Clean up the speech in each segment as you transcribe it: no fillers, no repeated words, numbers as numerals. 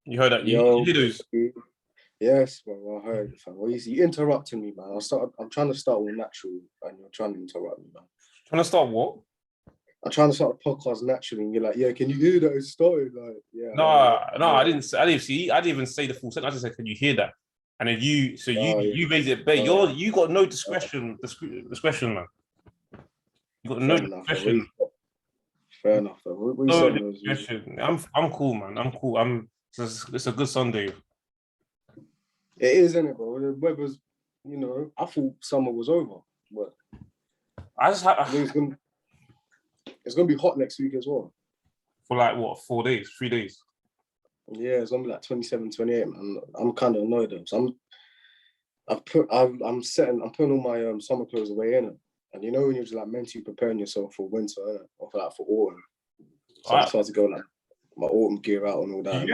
You heard that? Yo, You lose. yes, bro, I heard. Fam. Well, you interrupting me, man. I'm trying to start with natural, and you're trying to interrupt me, man. Trying to start what? I'm trying to start a podcast naturally, and you're like, "Yeah, can you hear that it started?" Like, yeah. No, I didn't. I didn't see. I didn't even say the full sentence. I just said, "Can you hear that?" And then you raised it, but you got no discretion. Discretion, man. You got no Fair enough. discretion. Fair enough. What you No saying was, discretion. I'm cool, man. I'm cool. It's a good Sunday. it is, isn't it, bro? The weather's, I thought summer was over, but I just have it's gonna be hot next week as well. For like what, 4 days, 3 days? Yeah, it's gonna be like 27, 28, man. I'm kind of annoyed though. So I'm putting all my summer clothes away in it. And when you're just like mentally preparing yourself for winter, innit? Or for autumn. So I started to go like my autumn gear out and all that.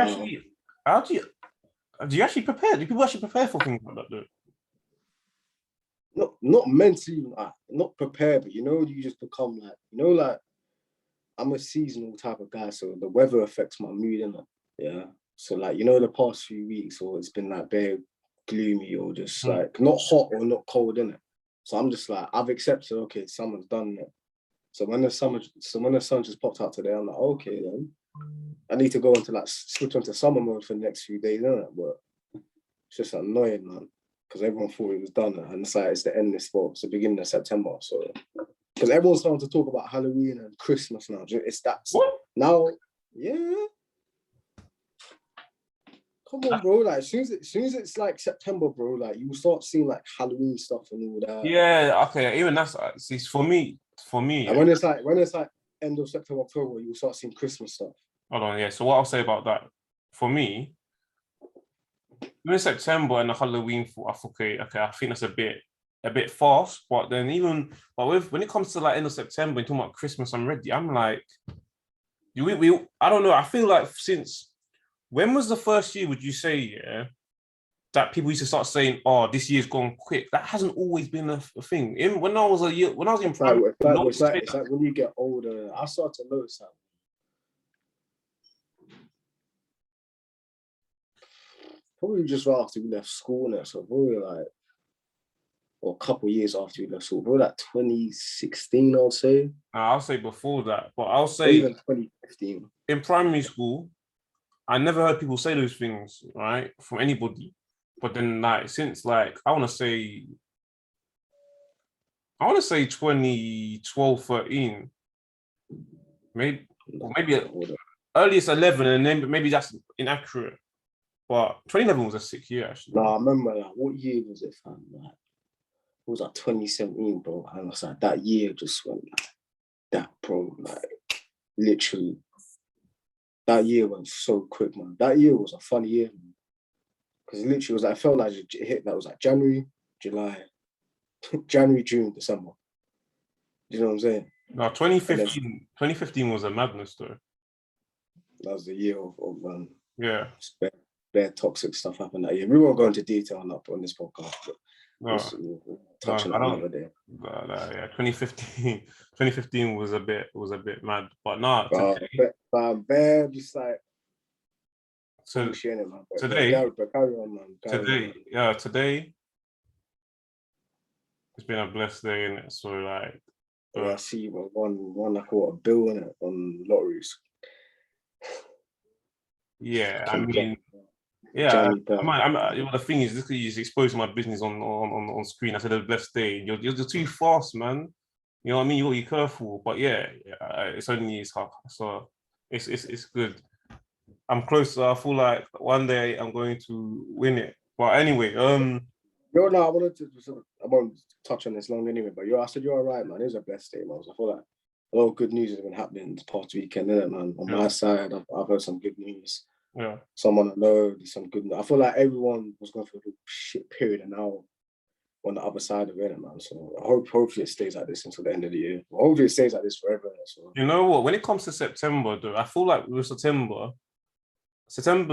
Do you actually prepare? Do people actually prepare for things like that though? Not mentally, not prepared, but you just become like, I'm a seasonal type of guy, so the weather affects my mood, innit? Yeah. So like, the past few weeks, or it's been like very gloomy or just like not hot or not cold, innit? So I'm just like, I've accepted, okay, summer's done it. So when the sun just popped out today, I'm like, okay then. I need to go into like switch onto summer mode for the next few days, innit? But it's just annoying, man. Because everyone thought it was done. And it's like it's the end of sport. It's the beginning of September. So because everyone's starting to talk about Halloween and Christmas now. It's that now, yeah. Come on, bro. Like as soon as it's like September, bro, like you start seeing like Halloween stuff and all that. Yeah, okay. Even that's for me. And when it's like end of September, October, you start seeing Christmas stuff. Hold on, yeah. So what I'll say about that, for me, in September and the Halloween, okay, I think that's a bit fast. But then when it comes to like end of September and talking about Christmas, I'm ready. I'm like, I don't know. I feel like since when was the first year? Would you say that people used to start saying, "Oh, this year's gone quick"? That hasn't always been a thing. When I was in primary, it's like when you get older, I start to notice that. Probably just right after we left school now, so probably like, or a couple of years after we left school, probably like 2016, I'd say. I'll say before that, but I'll say or even 2015. In primary school, I never heard people say those things, right, from anybody. But then, like, since like I want to say 2012, 13, maybe earliest 11, and then maybe that's inaccurate. But 2011 was a sick year, actually. No, I remember like, what year was it, fam? Like, it was like 2017, bro. And I was like, that year just went like that, bro. Like, literally, that year went so quick, man. That year was a fun year, man. Because literally, it was like, I felt like it hit. That was like January, July, January, June, December. You know what I'm saying? No, 2015 was a madness, though. That was the year of yeah. Bare toxic stuff happened that year. We won't go into detail on this podcast, but we'll touch on it another day. Yeah, 2015 was a bit mad, but nah. Bare just like today, carry on, man. Today it's been a blessed day, innit? So like, I see you won like what, $1 billion on lotteries. Yeah, I mean, yeah. The thing is, this is exposing my business on screen. I said a blessed day. You're too fast, man. You know what I mean? You gotta be careful. But yeah, it's hard. So it's good. I'm close. I feel like one day I'm going to win it. But anyway, I won't touch on this long anyway. But I said you're all right, man. It was a blessed day, man. So I feel like a lot of good news has been happening this past weekend, isn't it, man? On my side, I've heard some good news. Yeah. Someone I know, there's some good news. I feel like everyone was going through a shit period, and now on the other side of it, man. So hopefully it stays like this until the end of the year. Hopefully it stays like this forever. So. You know what? When it comes to September, though, I feel like with September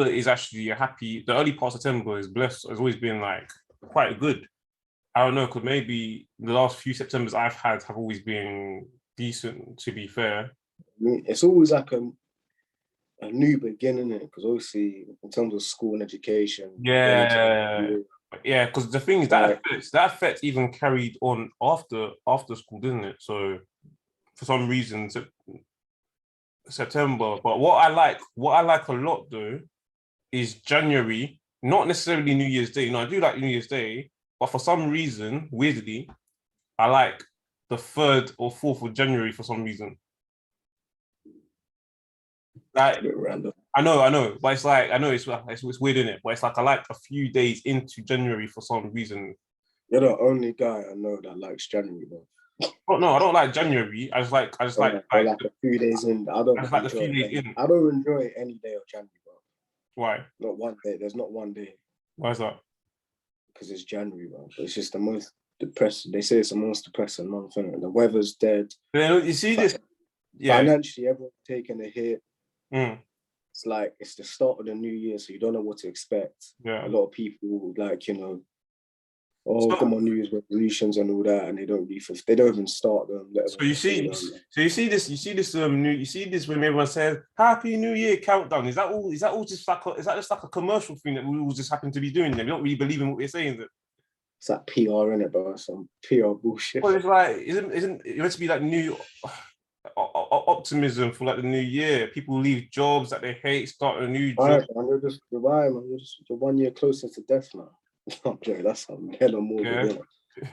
is actually the early part of September is blessed. Has always been like quite good. I don't know, because maybe the last few Septembers I've had have always been decent, to be fair. I mean, it's always like a new beginning, because obviously in terms of school and education, going into Yeah, yeah. Because the thing is like that effect even carried on after school, didn't it? So for some reason, September. But what I like a lot though, is January. Not necessarily New Year's Day. I do like New Year's Day, but for some reason, weirdly, I like the 3rd or 4th of January for some reason. it's a Like bit random. I know, but it's like I know it's weird in it, but it's like I like a few days into January for some reason. You're the only guy I know that likes January, bro. Oh no, I don't like January. I just like Or like a few days in. I don't I just like the enjoy few days any. in. I don't enjoy any day of January, bro. Why? Not one day. There's not one day Why is that? because it's January, bro. It's just the most depressing. They say it's the most depressing month, innit? The weather's dead. You see this? Yeah. Financially, everyone's taking a hit. Mm, It's like it's the start of the new year, so you don't know what to expect. yeah. A lot of people like, oh, So, come on, New Year's resolutions and all that, and they don't even start them. Let so alone fulfill them. you see this you see this when everyone says Happy New Year countdown. Is that all just like is that just like a commercial thing that we all just happen to be doing? We don't really believe in what we're saying. That It's like PR in it, bro. Some PR bullshit. well, it's like isn't it meant to be like new optimism for like the new year? People leave jobs that they hate, start a new All job. right, man. You're right, man. You're 1 year closer to death now. I'm joking. That's some hella morbid, Yeah. isn't it?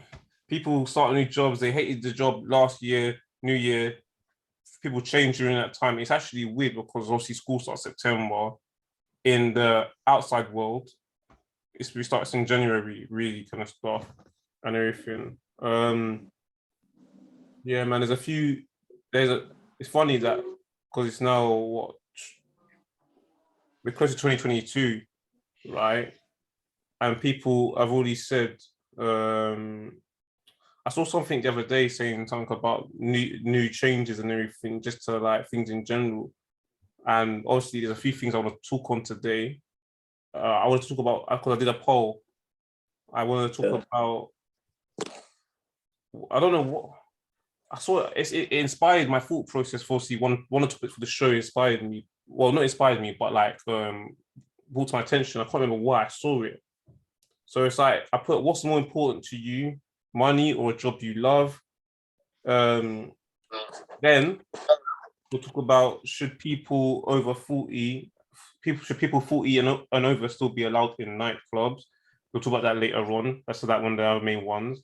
People start new jobs. They hated the job last year, New Year. People change during that time. It's actually weird because obviously school starts September. In the outside world, we start in January, really kind of stuff and everything. Yeah, man. It's funny that because it's now what we're close to 2022, right? And people have already said. I saw something the other day saying something about new changes and everything, just to like things in general. And obviously, there's a few things I want to talk on today. I want to talk about because I did a poll. I want to talk about. I don't know what I saw. It inspired my thought process. For see one of the topics for the show inspired me. Well, not inspired me, but like brought to my attention. I can't remember why I saw it. So it's like I put what's more important to you, money or a job you love. Then we'll talk about should people over 40 people 40 and over still be allowed in nightclubs. We'll talk about that later on. That's that one of our main ones.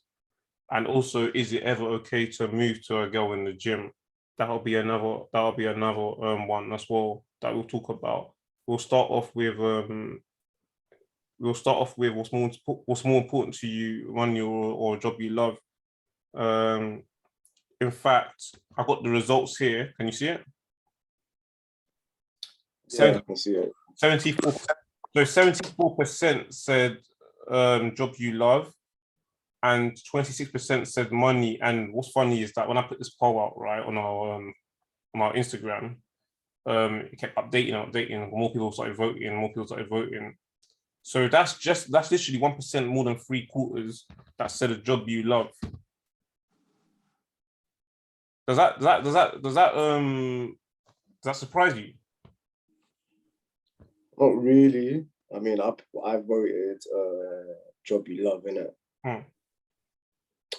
And also, is it ever okay to move to a girl in the gym? That'll be another one as well that we'll talk about. We'll start off with what's more important to you, money or a job you love. In fact, I got the results here. Can you see it? Yeah, I can see it. 74. So 74% said job you love, and 26% said money. And what's funny is that when I put this poll out right on our Instagram, it kept updating. More people started voting. So that's literally 1% more than 3/4 that said a job you love. Does that surprise you? Not really. I mean, I voted job you love, innit?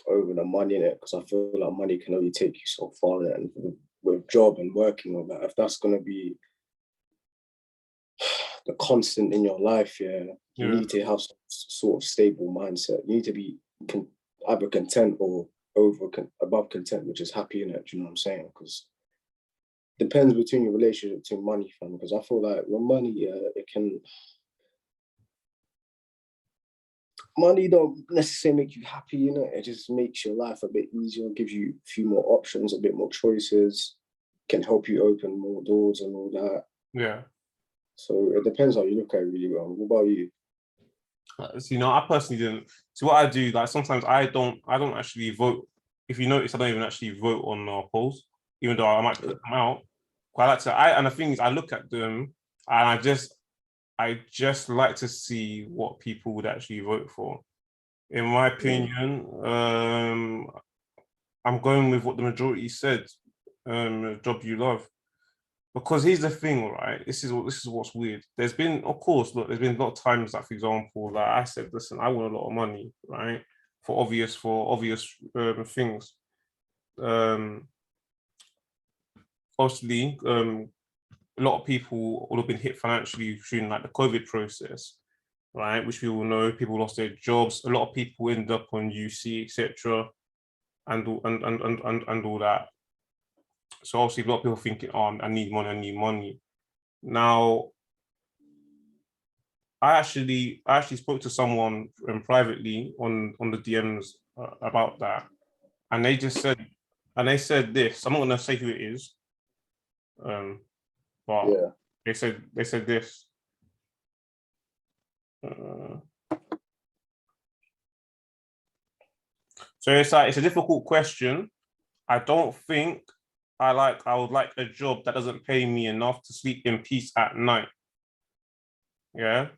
Over the money in it, because I feel like money can only take you so far, and with job and working on that, if that's gonna be the constant in your life, you need to have some sort of stable mindset. You need to be either content or above content, which is happy in it. Do you know what I'm saying? Because depends between your relationship to money, fam. Because I feel like with money, money don't necessarily make you happy, it just makes your life a bit easier, gives you a few more options, a bit more choices, can help you open more doors and all that. Yeah. So it depends how you look at it, really. Well, what about you? So, I personally didn't. So what I do, like sometimes I don't actually vote. If you notice, I don't even actually vote on polls, even though I might put them out. Quite like to. And the thing is, I look at them and I just like to see what people would actually vote for. In my opinion, I'm going with what the majority said. Job you love, because here's the thing, right? This is what's weird. There's been, of course, look, there's been a lot of times that, for example, that I said, listen, I want a lot of money, right? For obvious things. Obviously, a lot of people would have been hit financially during like the COVID process, right? Which we all know, people lost their jobs. A lot of people end up on UC, etc., and all that. So obviously, a lot of people thinking, "Oh, I need money. I need money." Now, I actually spoke to someone privately on the DMs about that, and they just said, this. I'm not gonna say who it is, but Yeah. they said this. So it's like, it's a difficult question. I don't think I would like a job that doesn't pay me enough to sleep in peace at night. Yeah.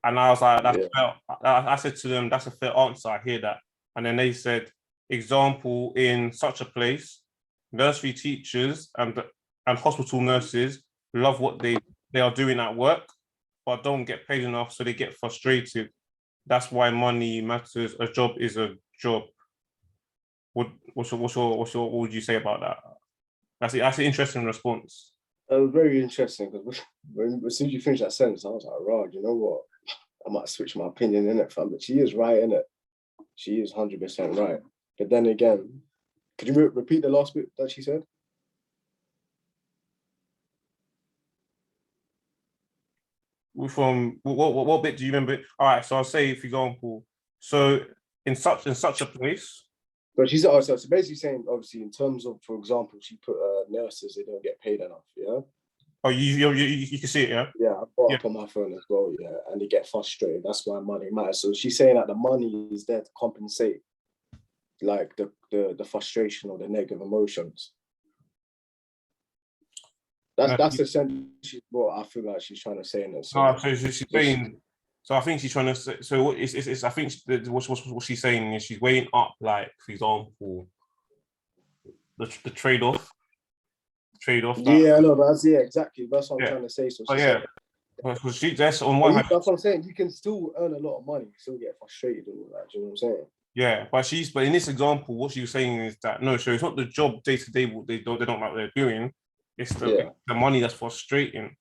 And I was like, that's fair. I said to them, that's a fair answer. I hear that. And then they said, example, in such a place, nursery teachers and hospital nurses love what they are doing at work, but don't get paid enough, so they get frustrated. That's why money matters. A job is a job. What would you say about that? That's an interesting response. Very interesting, because as soon as you finish that sentence, I was like, "Rod, you know what? I might switch my opinion in it, fam." But she is right in it. She is 100% right. But then again, could you repeat the last bit that she said? From what bit do you remember? All right, so I'll say, for example, so in such a place. But she's also so basically saying, obviously, in terms of, for example, she put nurses, they don't get paid enough. Yeah. Oh, you can see it, yeah. Yeah, I brought up on my phone as well. Yeah, and they get frustrated. That's why money matters. So she's saying that the money is there to compensate, like the frustration or the negative emotions. That's essentially what I feel like she's trying to say in it. So she's saying. So I think she's trying to say. So what is I think what she's saying is she's weighing up, like, for example, the trade off. Yeah, I know, but exactly. That's what I'm trying to say. So yeah. That's on one hand. That's what I'm saying. You can still earn a lot of money, still get frustrated and all that. Do you know what I'm saying? Yeah, but in this example, what she was saying is that no, so it's not the job day to day what they don't like what they're doing. It's the money that's frustrating.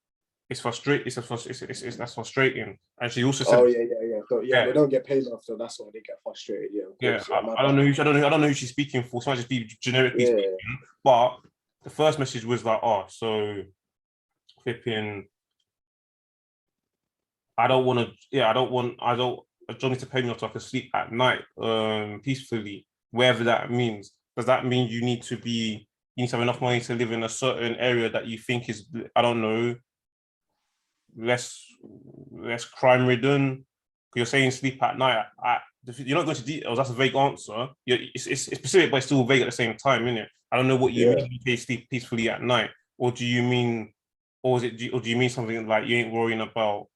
It's frustrating. That's frustrating. And she also said, "Oh yeah. So they don't get paid enough, so that's why they get frustrated." Yeah, of course. I don't know who she's speaking for. So I just be generically speaking. But the first message was like, oh, so flipping. I don't want a job needs to pay me off so I can sleep at night, peacefully, wherever that means. Does that mean you need to have enough money to live in a certain area that you think is, I don't know, less crime ridden? You're saying sleep at night. You're not going to details. That's a vague answer. It's specific, but it's still vague at the same time, isn't it? I don't know what you mean when you say sleep peacefully at night, or do you mean, or do you mean something like you ain't worrying about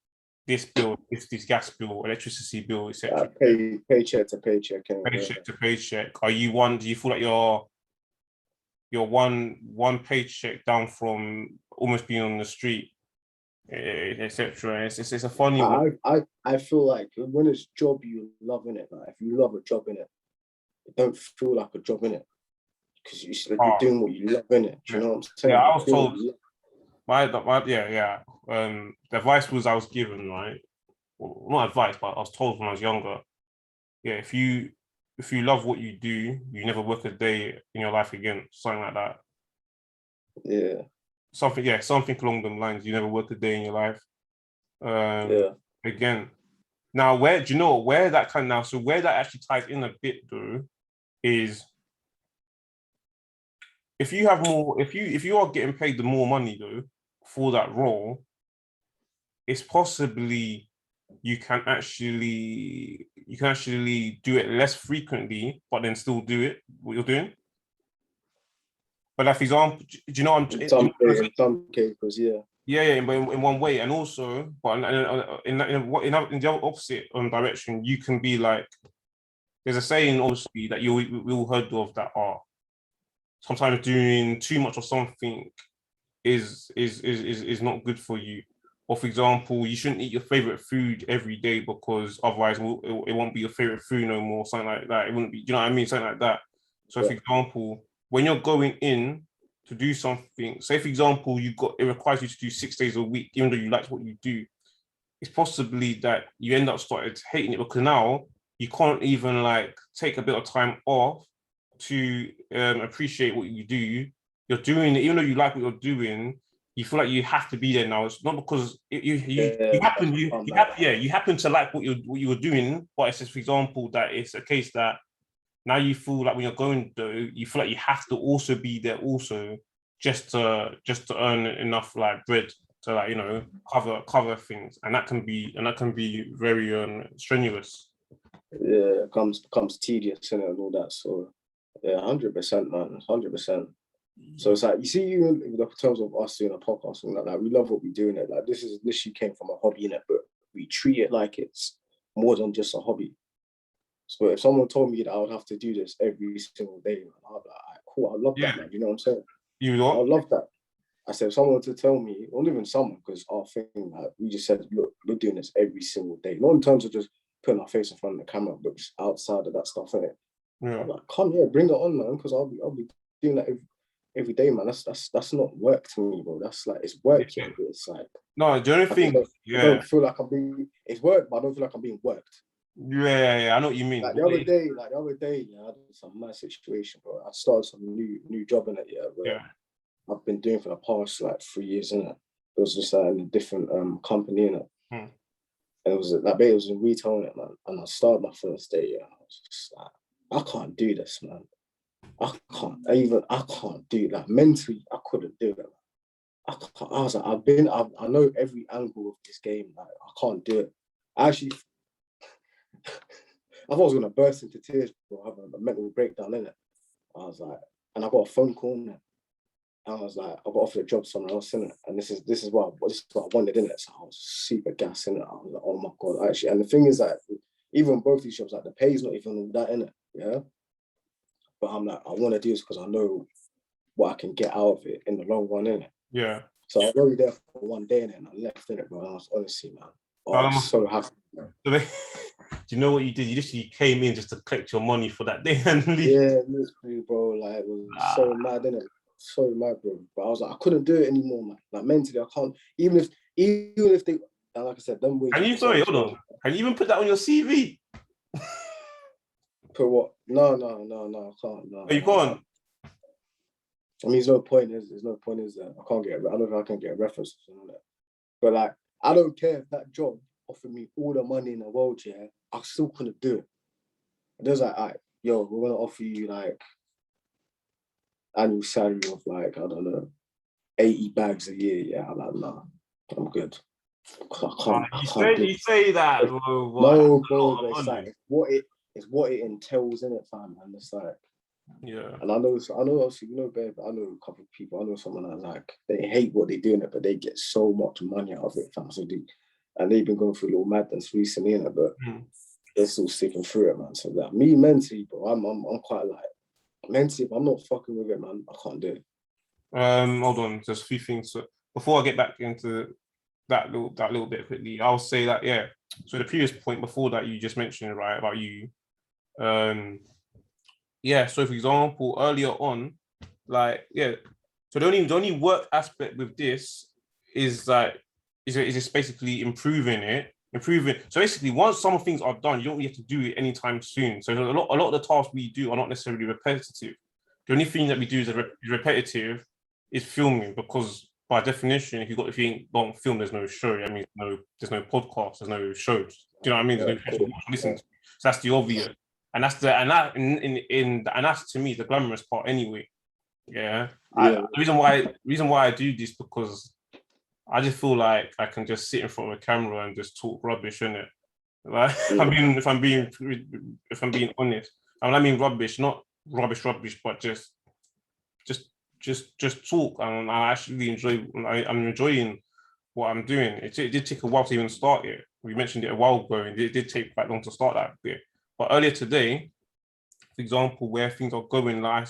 this bill, this gas bill, electricity bill, etc. Paycheck to paycheck. Paycheck to paycheck. Do you feel like you're one paycheck down from almost being on the street, etc. It's a funny one. I feel like when it's job you love in it, like if you love a job in it, it don't feel like a job in it, because you're doing what you love in it. Do you know what I'm saying? Yeah, I was told. The advice I was given, right? Well, not advice, but I was told when I was younger. Yeah, if you love what you do, you never work a day in your life again. Something like that. Yeah. Something along them lines. You never work a day in your life. Again. Now, where that actually ties in a bit though, is if you have more, if you are getting paid the more money though for that role, it's possibly you can actually do it less frequently, but then still do it what you're doing. But like, for example, do you know what in some cases, yeah. Yeah, but in one way, and also, but in the opposite direction, you can be like, there's a saying, obviously, that we all heard of that are sometimes doing too much of something is not good for you. Or for example, you shouldn't eat your favorite food every day because otherwise it won't be your favorite food no more. Something like that. It wouldn't be. You know what I mean? Something like that. So, for example, when you're going in to do something, say for example, it requires you to do 6 days a week, even though you like what you do. It's possibly that you end up started hating it because now you can't even like take a bit of time off to appreciate what you do. You're doing it, even though you like what you're doing, you feel like you have to be there now. It's not because you happen to like what you were doing, but it's just, for example, that it's a case that now you feel like when you're going though, you feel like you have to also be there also just to earn enough like bread to like, you know, cover things, and that can be very strenuous. Yeah, it becomes tedious and all that. So yeah, 100%, man, 100%. So it's like, you see, even in the terms of us doing a podcast and like we love what we do in it. Like this literally came from a hobby in it, but we treat it like it's more than just a hobby. So if someone told me that I would have to do this every single day, man, I'd be like, cool, I love that, man. You know what I'm saying? You know, I love that. I said, if someone to tell me, or even someone, because our thing, like, we just said, look, we're doing this every single day. Not in terms of just putting our face in front of the camera, but just outside of that stuff, innit? Yeah. I'm like, come here, bring it on, man, because I'll be doing that every day, man. That's not work to me, bro. That's like, it's work, yeah. But it's like, no, the only thing, I don't feel like it's work, but I don't feel like I'm being worked. Yeah, I know what you mean. Like the other day, yeah, I had some mad situation, bro. I started some new job in it, where I've been doing for the past like 3 years, innit? It was just in a different company, innit? And it was in retail, innit, man? And I started my first day, and I was just like, I can't do this, man. I can't do it. Like mentally, I couldn't do it. Man. I was like, I know every angle of this game. Like, I can't do it. I thought I was gonna burst into tears, bro. Have a mental breakdown, innit? I was like, and I got a phone call, innit? I was like, I got offered a job somewhere else, innit? And this is what I wanted, innit? So I was super gassed, innit? I was like, oh my god, actually. And the thing is that even both these jobs, like the pay's not even all that, innit? Yeah. But I'm like, I want to do this because I know what I can get out of it in the long run, innit? Yeah. So I was only there for one day, and I left, innit, bro. I was honestly, man, I was so happy. Do you know what you did? You literally came in just to collect your money for that day and leave. Yeah, literally, bro. Like, it was so mad, innit? So mad, bro. But I was like, I couldn't do it anymore, man. Like mentally, I can't. Even if they, like I said, them wages. Can you hold on? Can you even put that on your CV? Put what? No, I can't. No, you can't. I mean, there's no point. There's no point. Is there? I can't get. I don't know if I can get a reference or something like that. But like, I don't care if that job offered me all the money in the world. Yeah, I still couldn't do it. There's like, all right, yo, we're gonna offer you like annual salary of like, I don't know, 80 bags a year. Yeah, I'm like, nah, I'm good. I can't you say that, bro. No, bro, but it's like it's what it entails in it, fam. And it's like, yeah. And I know, obviously, you know, babe, I know a couple of people. I know someone that's like, they hate what they do in it, but they get so much money out of it, fam. So they've been going through a little madness recently, in it, but they're still sticking through it, man. So that me mentally, bro, I'm quite like, mentally, if I'm not fucking with it, man, I can't do it. Hold on, there's a few things. So before I get back into that little bit quickly, I'll say that, yeah. So the previous point before that you just mentioned, right, about you, yeah. So for example, earlier on, like, yeah. So the only work aspect with this is like, is just basically improving it. So basically, once some things are done, you don't really have to do it anytime soon. So a lot of the tasks we do are not necessarily repetitive. The only thing that we do is repetitive is filming, because by definition, if you don't film, there's no show. I mean, there's no podcast, there's no shows. Do you know what I mean? There's no people listen to. So that's the obvious, and that's to me the glamorous part anyway. Yeah. The reason why I do this, because I just feel like I can just sit in front of a camera and just talk rubbish, innit? Like, if I'm being honest, and I mean rubbish, not rubbish, but just talk. And I actually I'm enjoying what I'm doing. It did take a while to even start it. We mentioned it a while ago, and it did take quite long to start that bit. But earlier today, for example, where things are going, like,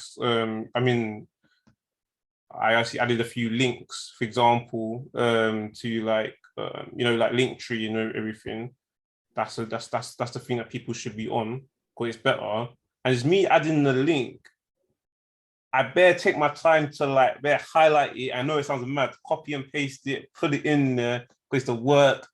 I actually added a few links, for example, to like like Linktree and everything. That's the thing that people should be on because it's better. And it's me adding the link. I better take my time to like better highlight it. I know it sounds mad. Copy and paste it, put it in there because the work.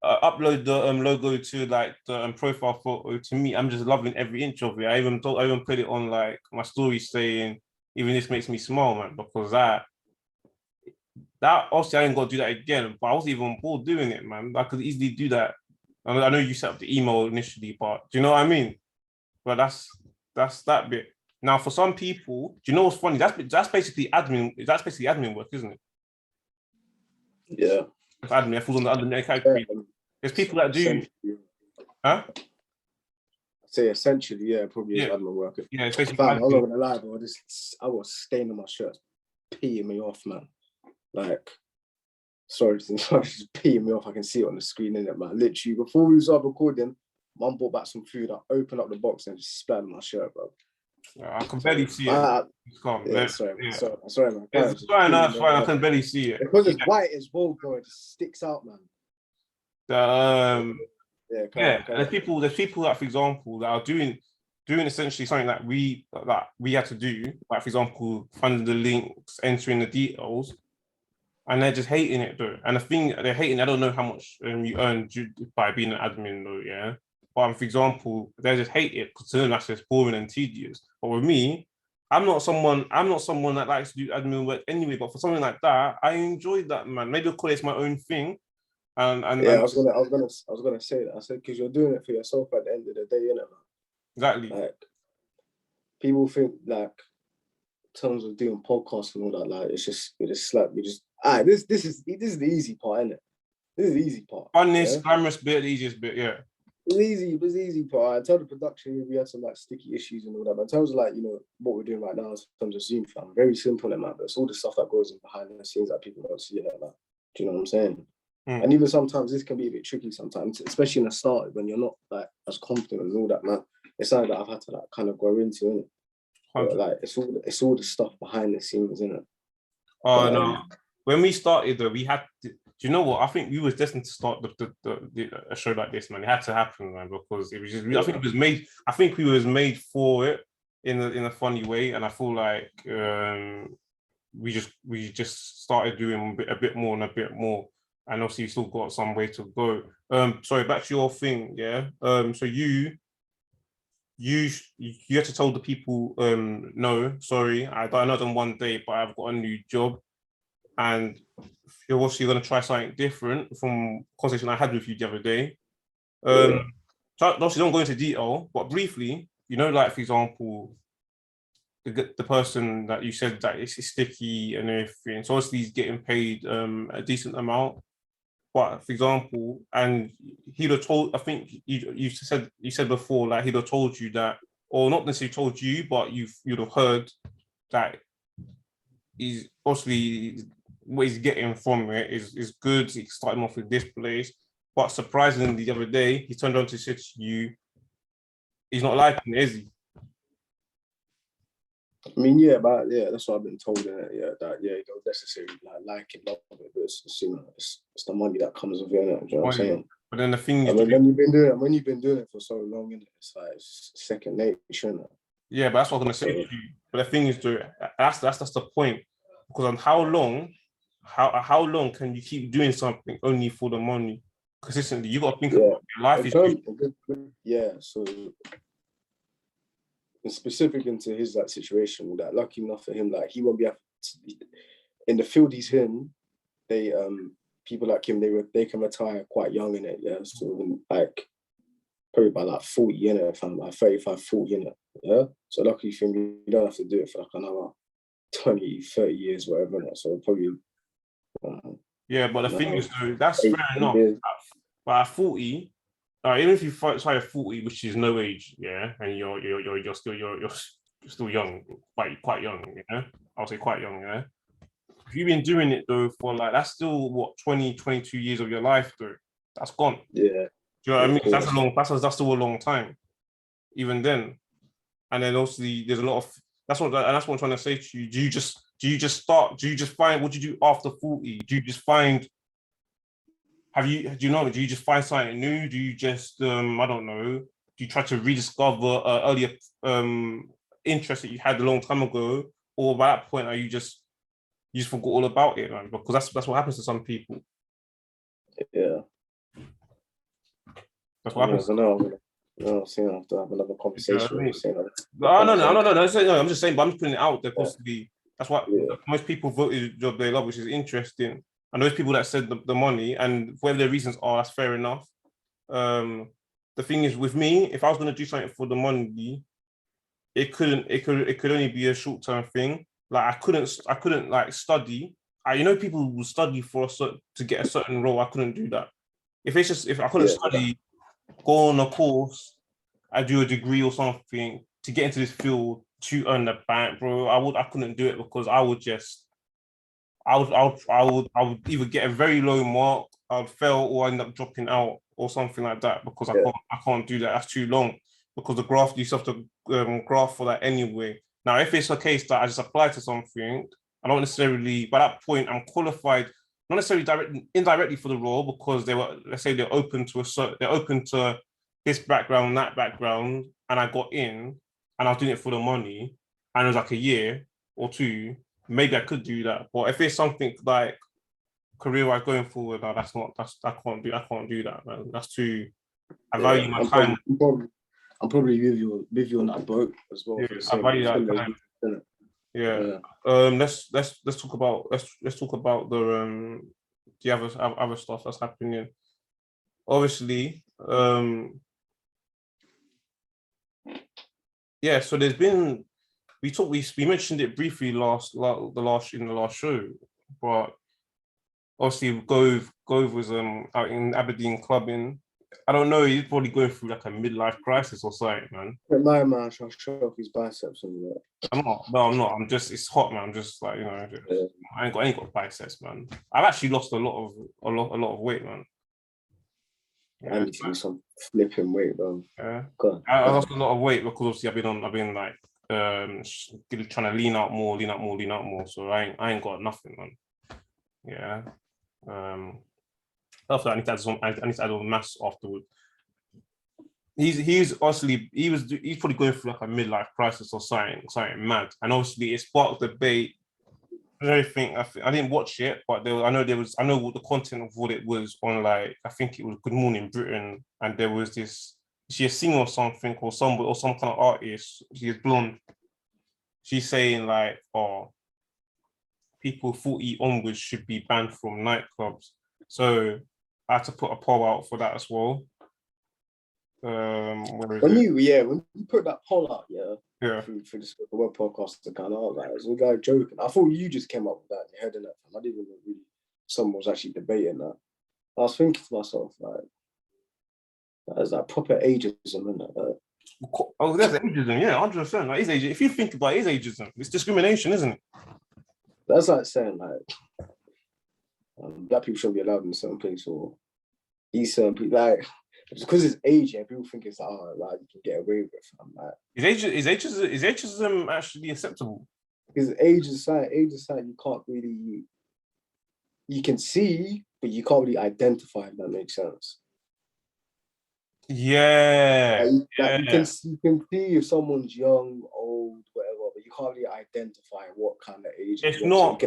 Upload the logo to like the profile photo. To me, I'm just loving every inch of it. I even put it on like my story saying, even this makes me smile, man, because that obviously I ain't got to do that again. But I wasn't even bored doing it, man. I could easily do that. I know you set up the email initially, but do you know what I mean? But that's that bit. Now, for some people, do you know what's funny? That's basically admin. That's basically admin work, isn't it? Yeah. If admin falls on the admin category. There's people that do. Huh? I'd say essentially, yeah, probably is admin work. Yeah, it's basically. I'm not gonna lie, bro. I was staining on my shirt, peeing me off, man. Like, sorry, just peeing me off. I can see it on the screen, innit, man. Literally, before we started recording, Mum brought back some food. I opened up the box and just splattered my shirt, bro. I can barely see it. Sorry, man. It's fine, I can barely see it. Because it's white as well, bro. It just sticks out, man. There's people that, for example, that are doing essentially something that we had to do, like for example, finding the links, entering the details, and they're just hating it though. And the thing they're hating, I don't know how much you earn by being an admin though, yeah. But for example, they just hate it because to them that's just boring and tedious. But with me, I'm not someone that likes to do admin work anyway. But for something like that, I enjoy that, man. Maybe because it's my own thing. I was gonna say that. I said because you're doing it for yourself at the end of the day, innit, man? Exactly. Like people think like in terms of doing podcasts and all that, like this is the easy part, innit? This is the easy part. Funnest, glamorous bit, the easiest bit, yeah. It's the easy part. I tell the production we had some like sticky issues and all that. But in terms of like, what we're doing right now in terms of Zoom fam, very simple in that, but it's all the stuff that goes in behind the scenes that people don't see, like that. Do you know what I'm saying? And even sometimes this can be a bit tricky sometimes, especially in the start when you're not like as confident and all that, man. It's something that I've had to like kind of grow into, innit? But, like it's all the stuff behind the scenes, innit? Oh no. When we started though, we had to, do you know what? I think we was destined to start a show like this, man. It had to happen, man, because it was just. I think it was made. I think we was made for it in a funny way, and I feel like we just started doing a bit more, and obviously we still got some way to go. Sorry, back to your thing, yeah. So you had to tell the people, no, sorry, I know them one day, but I've got a new job. And you're obviously going to try something different from conversation I had with you the other day. So obviously don't go into detail, but briefly, like for example, the person that you said that it's sticky and everything. So obviously he's getting paid a decent amount. But for example, and he'd have told, I think you said before, like he'd have told you that, or not necessarily told you, but you'd have heard that he's obviously what he's getting from it is good. He started off with this place, but surprisingly, the other day he turned around to say to you, he's not liking it, is he? I mean, yeah, that's what I've been told. You don't necessarily like it, love it, but it's the money that comes with it. You know what I'm saying? But then the thing is, when you've been doing it for so long, it's like it's second nature, isn't it? Yeah, but that's what I'm gonna say to you. But the thing is, that's the point. Because on how long can you keep doing something only for the money consistently? You got to think about your life. So specific into his like situation, that lucky enough for him, like he won't be in the field he's in. They people like him, they can retire quite young in it. Yeah, so like probably by like 40 in it, if I'm like 35, 40 in it. Yeah, so luckily for him, you don't have to do it for like another 20, 30 years, whatever. So probably. Yeah, but the thing is, though, that's fair enough. But at 40, even if you try at 40, which is no age, yeah, and you're still young, quite young, yeah. I'll say quite young, yeah. If you've been doing it though for like that's still what 20, 22 years of your life though. That's gone. Yeah. Do you know what I mean? That's still a long time, even then. And then obviously there's a lot of that's what I'm trying to say to you. Do you just Do you just start? Do you just find what do you do after 40? Do you just find? Do you know? Do you just find something new? Do you just I don't know. Do you try to rediscover earlier interest that you had a long time ago, or by that point are you just forgot all about it, man? Because that's what happens to some people. Yeah. That's what happens. I'm saying I have to have another conversation. No, I'm just saying, but I'm just putting it out there. Possibly that's what most people voted job they love, which is interesting. And those people that said the money and whatever their reasons are, that's fair enough. The thing is, with me, if I was going to do something for the money, it could only be a short term thing. Like I couldn't like study. People will study to get a certain role. I couldn't do that. If I couldn't study, go on a course, I do a degree or something to get into this field to earn the bank, bro. I couldn't do it because I would either get a very low mark, I'd fail, or end up dropping out or something like that because I can't do that. That's too long because the graph you have to graph for that anyway. Now, if it's a case that I just apply to something, I don't necessarily by that point I'm qualified, not necessarily indirectly for the role because let's say they're open to this background, that background, and I got in and I was doing it for the money, and it was like a year or two. Maybe I could do that, but if it's something like career-wise going forward, no, I can't do that, man. That's too. I value my time. I'm probably with you on that boat as well. Yeah, I value that time. Yeah. Let's talk about the other stuff that's happening. Obviously, yeah. So there's been we mentioned it briefly in the last show, but obviously Gove was out in Aberdeen clubbing. I don't know, he's probably going through like a midlife crisis or something, man. My man shall show off his biceps and that. I'm not. I'm just it's hot, man. I'm just like, I ain't got biceps, man. I've actually lost a lot of weight, man. Yeah. I need to do some flipping weight, bro. Yeah. I lost a lot of weight because obviously I've been like trying to lean out more. So I ain't got nothing, man. Yeah. After I need to add some mass afterwards. He's probably going through like a midlife crisis or something mad, and obviously it sparked debate and everything. I didn't watch it, but I know what the content of what it was on, like I think it was Good Morning Britain, and there was this. She a singer or something, or some kind of artist. She is blonde. She's saying like, "Oh, people 40 onwards should be banned from nightclubs." So I had to put a poll out for that as well. When you put that poll out, for the web podcast, the kind of like, was a guy joking. I thought you just came up with that in your head, and I didn't even know really someone was actually debating that. I was thinking to myself, like, that is like proper ageism, isn't it? Oh, that's ageism, yeah, 100%. Like, if you think about it, it's ageism. It's discrimination, isn't it? That's like saying like black people shouldn't be allowed in certain place or these certain people, like because it's age, people think it's like you can get away with it. Like, is ageism actually acceptable? Because age is something you can't really, you can see, but you can't really identify, if that makes sense. Yeah. Like you can see if someone's young, old, whatever, but you can't really identify what kind of age. It's not.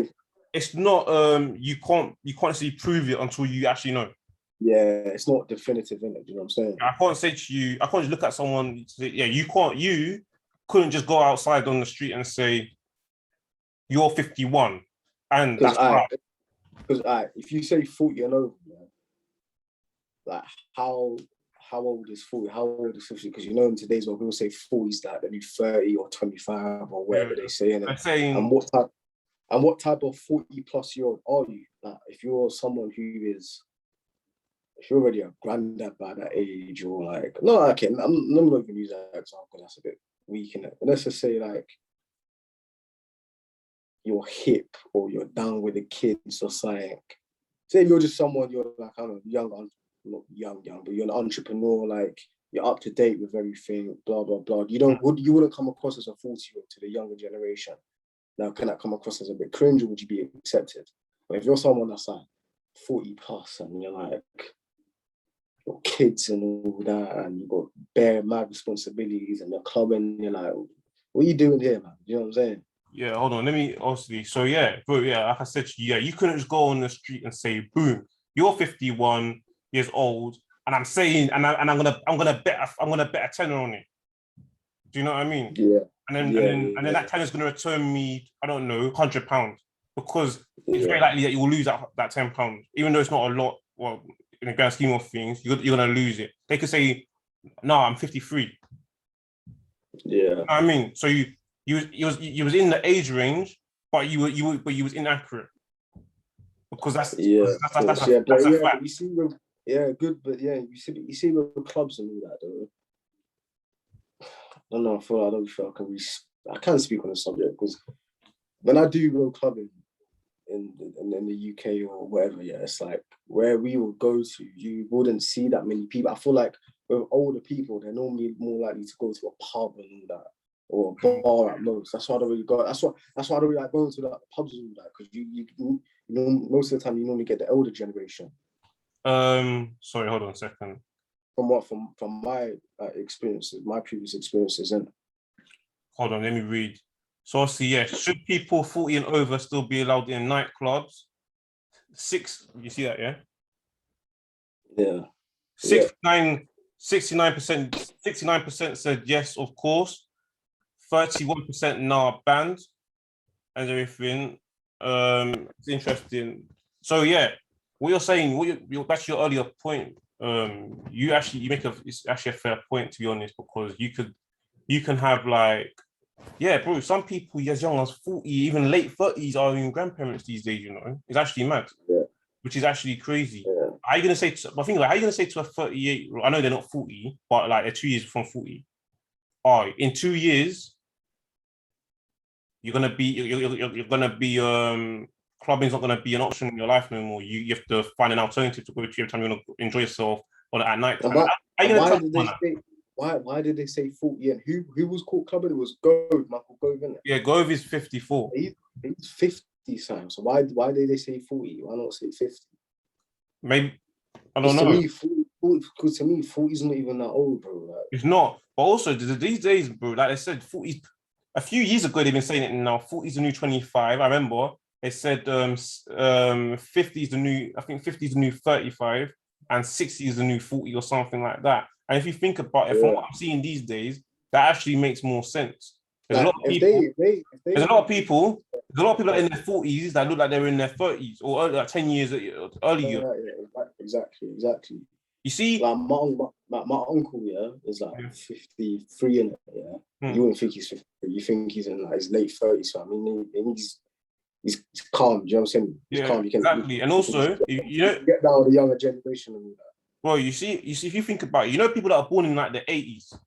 You can't see prove it until you actually know. Yeah, it's not definitive, innit? You know what I'm saying? I can't say to you. I can't just look at someone. Yeah, you can't. You couldn't just go outside on the street and say you're 51, and that's right. Because if you say 40 and over, like how old is 40? How old is 50? Because in today's world, people say 40 is that the new 30 or 25 or whatever they say. And what type of 40 plus year old are you? Like if you're someone if you're already a granddad by that age, or like, no, okay, I'm not going to use that example because that's a bit weak in it. But let's just say like you're hip or you're down with the kids or something. Say you're just someone, you're like, I don't know, not young, but you're an entrepreneur, like you're up to date with everything, blah, blah, blah. You wouldn't come across as a 40-year-old to the younger generation. Now, can that come across as a bit cringe, or would you be accepted? But if you're someone that's like 40 plus and you're like, your kids and all that, and you've got bare mad responsibilities and you're clubbing, you're like, what are you doing here, man? You know what I'm saying? Yeah, hold on. Let me obviously. So yeah, bro. Yeah, like I said to you, yeah, you couldn't just go on the street and say, "Boom, you're 51 years old," and I'm saying, I'm gonna bet a tenner on it. Do you know what I mean? Yeah. And then that tenner's gonna return me, I don't know, £100 because it's very likely that you will lose that £10, even though it's not a lot. Well, in the grand scheme of things, you're gonna lose it. They could say, "No, I'm 53." Yeah. You know what I mean? So you was in the age range, but you was inaccurate because that's a fact. You see, good, but yeah, you see the clubs and all that, though. I don't know. I don't feel I can speak on the subject because when I do go clubbing in the UK or whatever, yeah, it's like where we will go to, you wouldn't see that many people. I feel like with older people, they're normally more likely to go to a pub and all that, or a bar at most. That's why I don't really go. That's why I don't really like going to like pubs and all that, because you know, most of the time you normally get the elder generation. Sorry, hold on a second. From my experiences, my previous experiences, and hold on, let me read. So obviously, yeah, should people 40 and over still be allowed in nightclubs? You see that, yeah? Yeah. 69% said yes, of course. 31% nah, banned, and everything. It's interesting. So yeah, what you're saying, back to your earlier point, it's actually a fair point, to be honest, because you can have like, yeah, bro, some people as young as 40, even late 30s are even grandparents these days, you know. It's actually mad. Yeah. Which is actually crazy. Yeah. How are you gonna say how are you gonna say to a 38, I know they're not 40, but like they're 2 years from 40. In 2 years, you're gonna be clubbing's not gonna be an option in your life no more. You have to find an alternative to go to every time you want to enjoy yourself or at night. Why did they say 40? And who was caught clubbing? It was Michael Gove, isn't it? Yeah, Gove is 54. He's 50 times. So why did they say 40? Why not say 50? Maybe I don't know. To me, 40 is not even that old, bro. Like, it's not. But also these days, bro, like I said, 40. A few years ago, they've been saying it now. 40 is the new 25. I remember they said 50 is the new. I think 50 is the new 35, and 60 is the new 40 or something like that. And if you think about it, from what I'm seeing these days, that actually makes more sense. There's a lot of people in their 40s that look like they're in their 30s or early, like 10 years earlier. Yeah, exactly. You see, like my uncle, yeah, is like 53 in it, yeah. You wouldn't think he's 53. You think he's in like his late 30s. So I mean, he's calm. Do you know what I'm saying? He's calm. Exactly. And also, you know, get down with the younger generation and all that. Well, you see, if you think about it, you know, people that are born in like the 80s.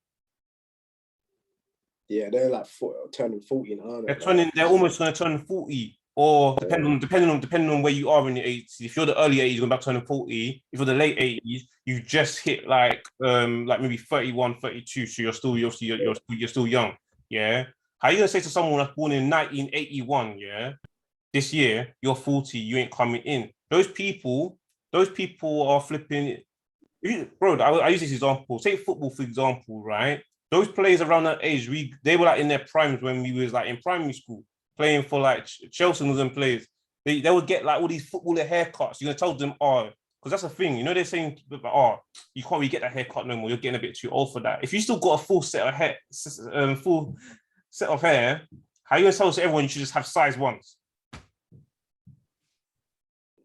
Yeah, they're like turning 40 now, aren't they? They're almost going to turn 40, or depending on where you are in the 80s. If you're the early 80s, going back to turning 40. If you're the late 80s, you just hit like maybe 31, 32. So you're still young. Yeah. How are you gonna say to someone that's born in 1981? Yeah. This year you're 40. You ain't coming in. Those people are flipping. Bro, I use this example. Take football, for example, right? Those players around that age, they were like in their primes when we was like in primary school, playing for like Chelsea and players. They would get like all these footballer haircuts. You're gonna tell them, because that's the thing, you know, they're saying, you can't really get that haircut no more. You're getting a bit too old for that. If you still got a full set of hair, how are you gonna tell everyone you should just have size ones?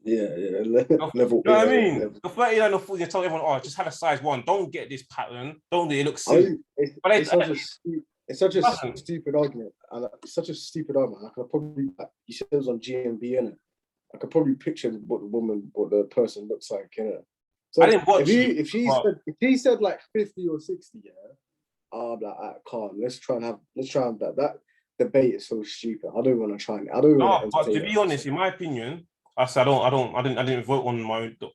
Yeah. Level. You know what I mean? The 39 or 40, you tell everyone, just have a size 1. Don't get this pattern. Don't let it look silly. It's such a stupid argument. And it's such a stupid argument. I could probably, you said it was on GMB, innit? I could probably picture what the person looks like, innit? So I didn't watch if he said like 50 or 60, yeah, I'm like, calm. Let's try and have that debate is so stupid. I don't want to try and but to be honest, in my opinion, I didn't vote on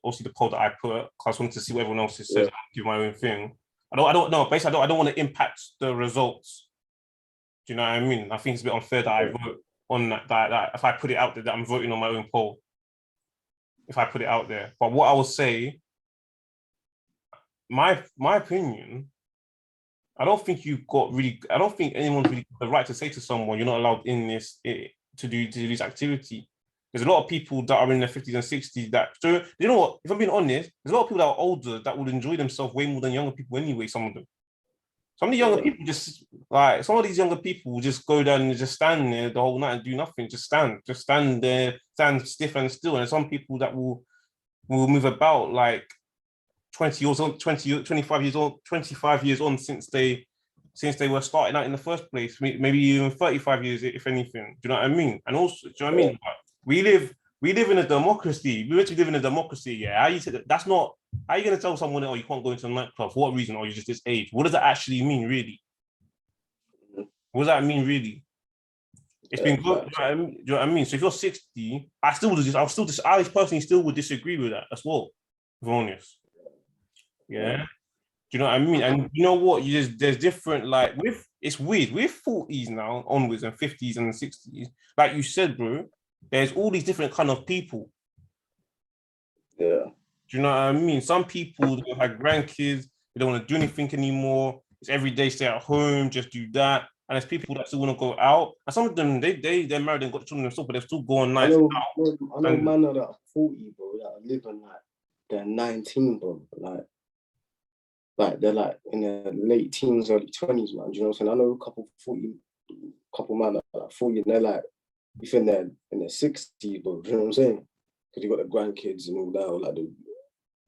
obviously the poll that I put because I just wanted to see what everyone else says. Yeah. Do my own thing. I don't know. Basically, I don't want to impact the results. Do you know what I mean? I think it's a bit unfair that I vote on that if I put it out there that I'm voting on my own poll. If I put it out there. But what I will say, my opinion, I don't think anyone's really got the right to say to someone you're not allowed in this to do this activity. There's a lot of people that are in their 50s and 60s that, so you know what, if I'm being honest, there's a lot of people that are older that would enjoy themselves way more than younger people anyway, some of them. Some of the younger people some of these younger people will just go down and just stand there the whole night and do nothing, just stand there, stand stiff and still. And some people that will move about like 20 years on, 25 years old, 25 years on since they were starting out in the first place, maybe even 35 years, if anything. Do you know what I mean? And also, do you know what I mean? We live in a democracy. We literally live in a democracy, yeah. How are you going to tell someone, oh, you can't go into a nightclub? For what reason? Oh, you're just this age. What does that actually mean, really? What does that mean, really? It's been good. Do you know what I mean? So if you're 60, I personally still would disagree with that as well, if I'm honest. Yeah. Do you know what I mean? And you know what? There's different, like, it's weird. We're 40s now onwards and 50s and 60s. Like you said, bro, there's all these different kind of people. Yeah. Do you know what I mean? Some people don't have grandkids, they don't want to do anything anymore. It's every day, stay at home, just do that. And there's people that still want to go out. And some of them, they're married and got children themselves, but they're still going nights out. I know man that are 40, bro, that are living like they're 19, bro. Like they're like in their late teens, early 20s, man. Do you know what I'm saying? I know a couple man that are like 40, and they're like, you think they're in their 60s, bro. Do you know what I'm saying? Because you got the grandkids and all that, or like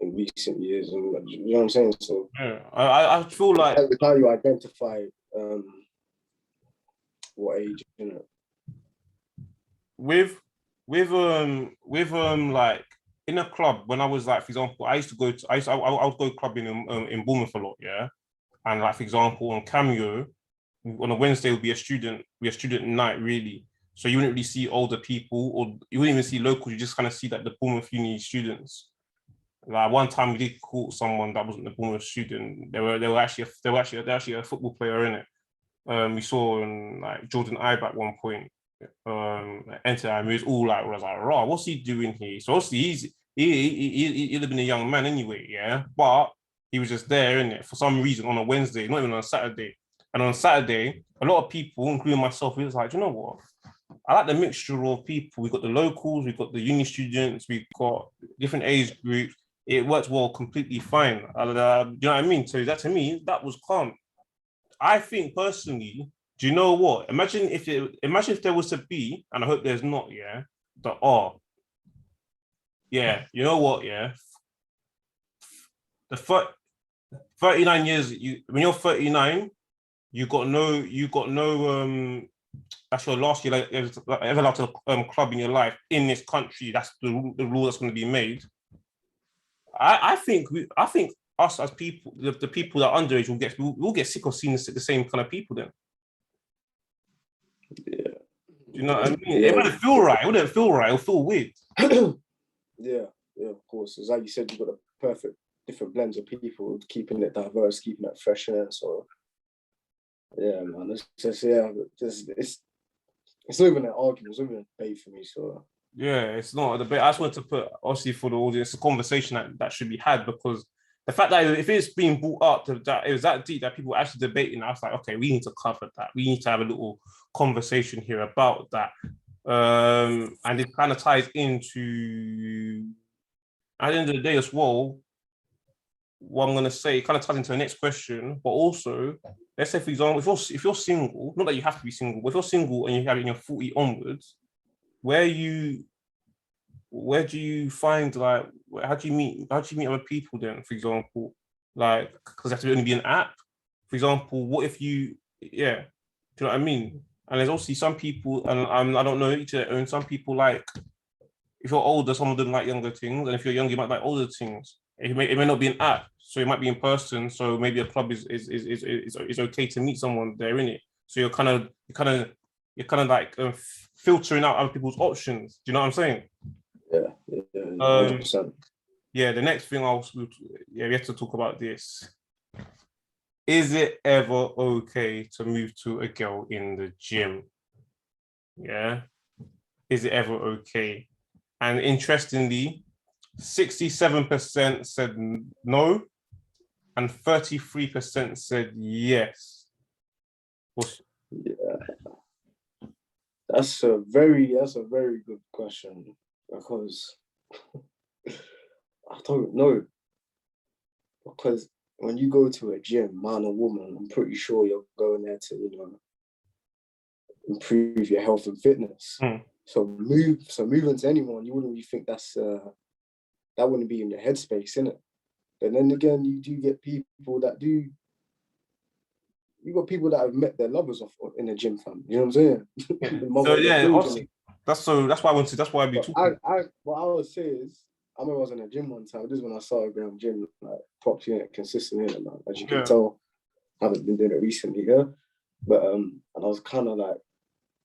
in recent years, and like, you know what I'm saying? So yeah, I feel like that's how you identify what age, you know. with like in a club when I was like, for example, I would go clubbing in Bournemouth a lot, yeah. And like, for example, on Cameo, on a Wednesday would be a student night, really. So you wouldn't really see older people, or you wouldn't even see locals. You just kind of see like the Bournemouth Uni students. Like one time we did caught someone that wasn't a Bournemouth student. They were actually a football player in it. We saw like Jordan Ibe at one point. Enter and we was all like, raw, what's he doing here? So obviously he'd have been a young man anyway, yeah. But he was just there, innit, for some reason on a Wednesday, not even on a Saturday. And on Saturday, a lot of people, including myself, we was like, you know what? I like the mixture of people. We've got the locals, we've got the uni students, we've got different age groups. It worked well, completely fine. Do you know what I mean? So that, to me, that was calm. I think personally, do you know what? Imagine if there was to be, and I hope there's not, yeah, yeah, you know what, yeah, the 39 years, when you're 39, you got no that's your last year like, ever allowed to club in your life in this country. That's the rule that's going to be made. I think us as people, the people that are underage will get sick of seeing the same kind of people then. Yeah. Do you know what I mean? Yeah. It wouldn't feel right. It'll feel weird. Yeah, of course. It's like you said, you've got the perfect different blends of people, keeping it diverse, keeping it fresh in it. So yeah, man. It's not even an argument, it's not even a debate for me. So yeah, it's not a debate. I just wanted to put, obviously, for the audience, a conversation that should be had, because the fact that if it's being brought up to that, it was that deep that people were actually debating, I was like, okay, we need to cover that. We need to have a little conversation here about that. And it kind of ties into, at the end of the day as well, what I'm going to say, it kind of ties into the next question, but also, let's say, for example, if you're single, not that you have to be single, but if you're single and you have it in your 40 onwards, where do you find, like, how do you meet other people then, for example, like, because there has to only be an app, for example, what if you, yeah, do you know what I mean? And there's obviously some people, and I don't know each of their own, some people like, if you're older, some of them like younger things, and if you're younger, you might like older things. It may not be an app, so it might be in person, so maybe a club is okay to meet someone there, in it. So you're kind of like filtering out other people's options. Do you know what I'm saying? yeah, 100%. Yeah, the next thing we have to talk about this. Is it ever okay to move to a girl in the gym? Yeah. is it ever okay? And interestingly, 67% said no, and 33% said yes. Yeah, that's a very good question, because I don't know. Because when you go to a gym, man or woman, I'm pretty sure you're going there to, improve your health and fitness. So moving to anyone, you wouldn't really think that wouldn't be in the headspace, innit? But then again, you do get people that do. You got people that have met their lovers off in the gym, fam. You know what I'm saying? So yeah, obviously, that's why I wanted. That's why I be talking. What I would say is, I remember I was in a gym one time. This is when I started going gym, like properly, consistently, man. As you can tell, I haven't been doing it recently, yeah. But and I was kind of like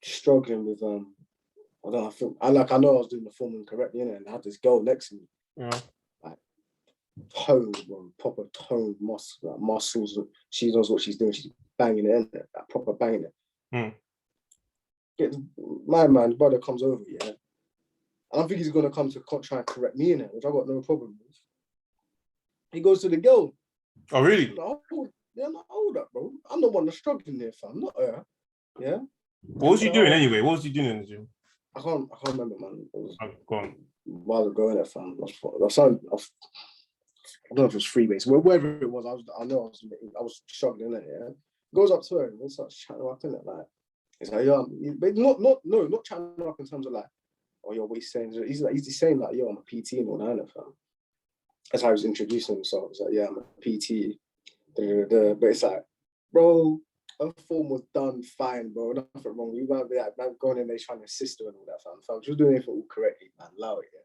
struggling with I don't know. I know I was doing the form correctly, and I had this girl next to me, like toned, bro, proper toned muscles. She knows what she's doing. She's banging it in there, like, proper banging it. My man, brother comes over, yeah. I don't think he's gonna come to try and correct me in it, which I got no problem with. He goes to the girl. Oh, really? Hold up, bro. I'm the one that's struggling there, fam, not her. Yeah. What was you doing anyway? What was you doing in the gym? I can't remember, man. It was go on. While ago in there, fam. I don't know if it was freebase, wherever it was. I I was struggling in it. Yeah. Goes up to her and starts chatting up in it, like. He's like, yeah, but not chatting up in terms of like, oh, your waist saying. He's saying like, yo, I'm a PT and all that, fam. That's how he was introducing himself. He's like, yeah, I'm a PT. But it's like, bro, her form was done fine, bro. Nothing wrong. You might be like going in there trying to assist her and all that, fam. She was doing everything all correctly, man. Allow it, yeah.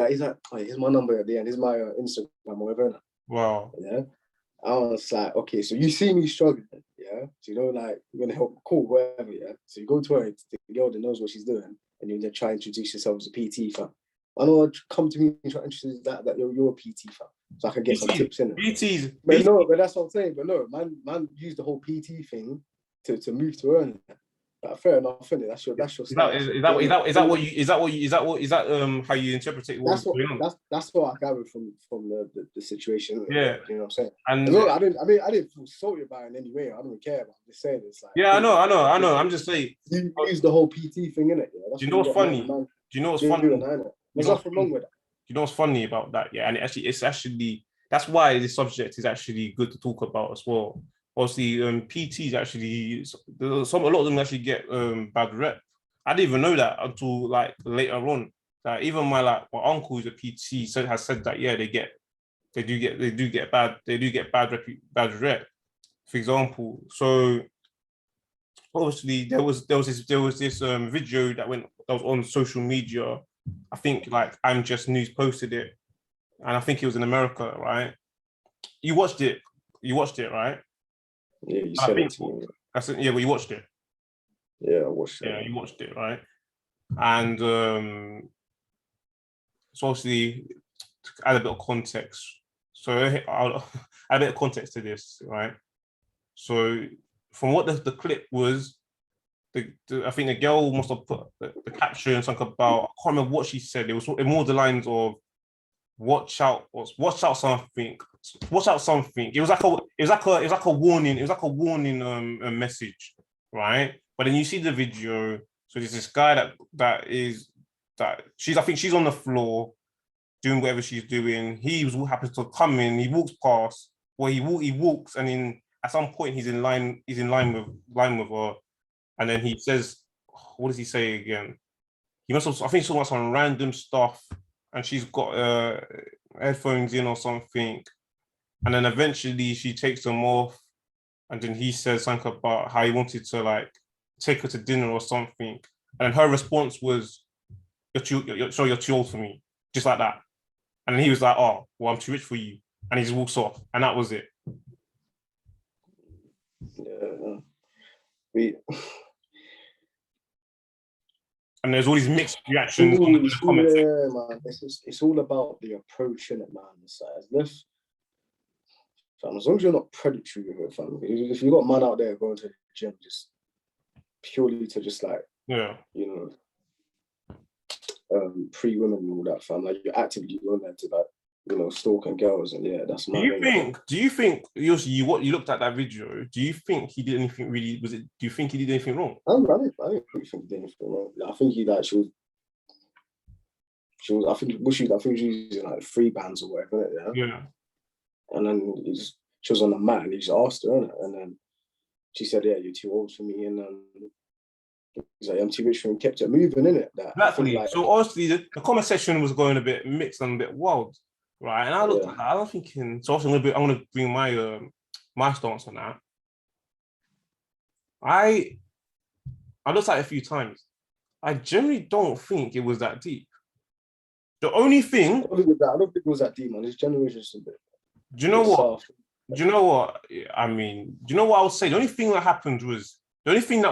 He's like, oh, here's my number at the end. Here's my Instagram or whatever. Wow. Yeah. I was like, okay, so you see me struggling, yeah? So like, you're gonna help, cool, whatever, yeah? So you go to her, the girl that knows what she's doing, and you try to introduce yourself as a PT, fam. I know, come to me and try to introduce that you're a PT, fam. So I can get some tips in it. PTs. But that's what I'm saying. But no, man used the whole PT thing to move to her. Fair enough, isn't it? That's your style. Is that how you interpret it? That's what I gathered from the situation. Yeah, you know what I'm saying. And I didn't feel salty about it in any way. I don't care. I'm just saying it's like. Yeah, I know. I'm just saying. You use the whole PT thing in it. Yeah? Do you know what's funny? Do you know what's funny? There's nothing wrong with that. You know what's funny about that? Yeah, and it's actually that's why this subject is actually good to talk about as well. Obviously, PTs actually a lot of them actually get bad rep. I didn't even know that until like later on. Like even my uncle who's a PT has said that they do get bad rep. For example, so obviously there was this video that was on social media. I think like I'm Just News posted it, and I think it was in America, right? You watched it, right? Yeah, you said it to me. I said, yeah, but you watched it. Yeah, I watched it. Yeah, you watched it, right? And so obviously to add a bit of context. So I'll add a bit of context to this, right? So from what the clip was, I think the girl must have put the caption something about, I can't remember what she said. It was more the lines of watch out something. It was like a warning message, right? But then you see the video. So there's this guy I think she's on the floor doing whatever she's doing. He happens to come in. He walks past. Well, he walks, and then at some point he's in line with her, and then he says, what does he say again? He must have, I think, talking about some random stuff, and she's got headphones in or something, and then eventually she takes them off, and then he says something about how he wanted to like take her to dinner or something, and her response was, "You're too old for me," just like that. And then he was like, "Oh, well, I'm too rich for you," and he just walks off, and that was it. Yeah. And there's all these mixed reactions on the comments. Yeah, man. It's all about the approach in it, man. It's like, as long as you're not predatory with it, fam. If you got man out there going to the gym just purely to just like, yeah, pre-women and all that, fam. Like you're actively going there to like, stalking girls, and yeah, that's Do mad. you think what you looked at that video? Do you think he did anything really? Do you think he did anything wrong? I didn't think he did anything wrong. I think he like she was. I think she was using like free bands or whatever. Yeah. Yeah. And then she was on the mat, and he just asked her, innit? And then she said, "Yeah, you're too old for me." And he's like, "I'm too rich for him." Kept it moving, innit? Exactly. Like, so obviously the comment section was going a bit mixed and a bit wild, right? And I looked at that, I was thinking, so also I'm gonna bring my my stance on that. I looked at it a few times. I generally don't think it was that deep. The only thing I don't think it was that deep, man. This generation is a bit. Do you know what? Soft. Do you know what? I mean, do you know what I would say? The only thing that happened was I think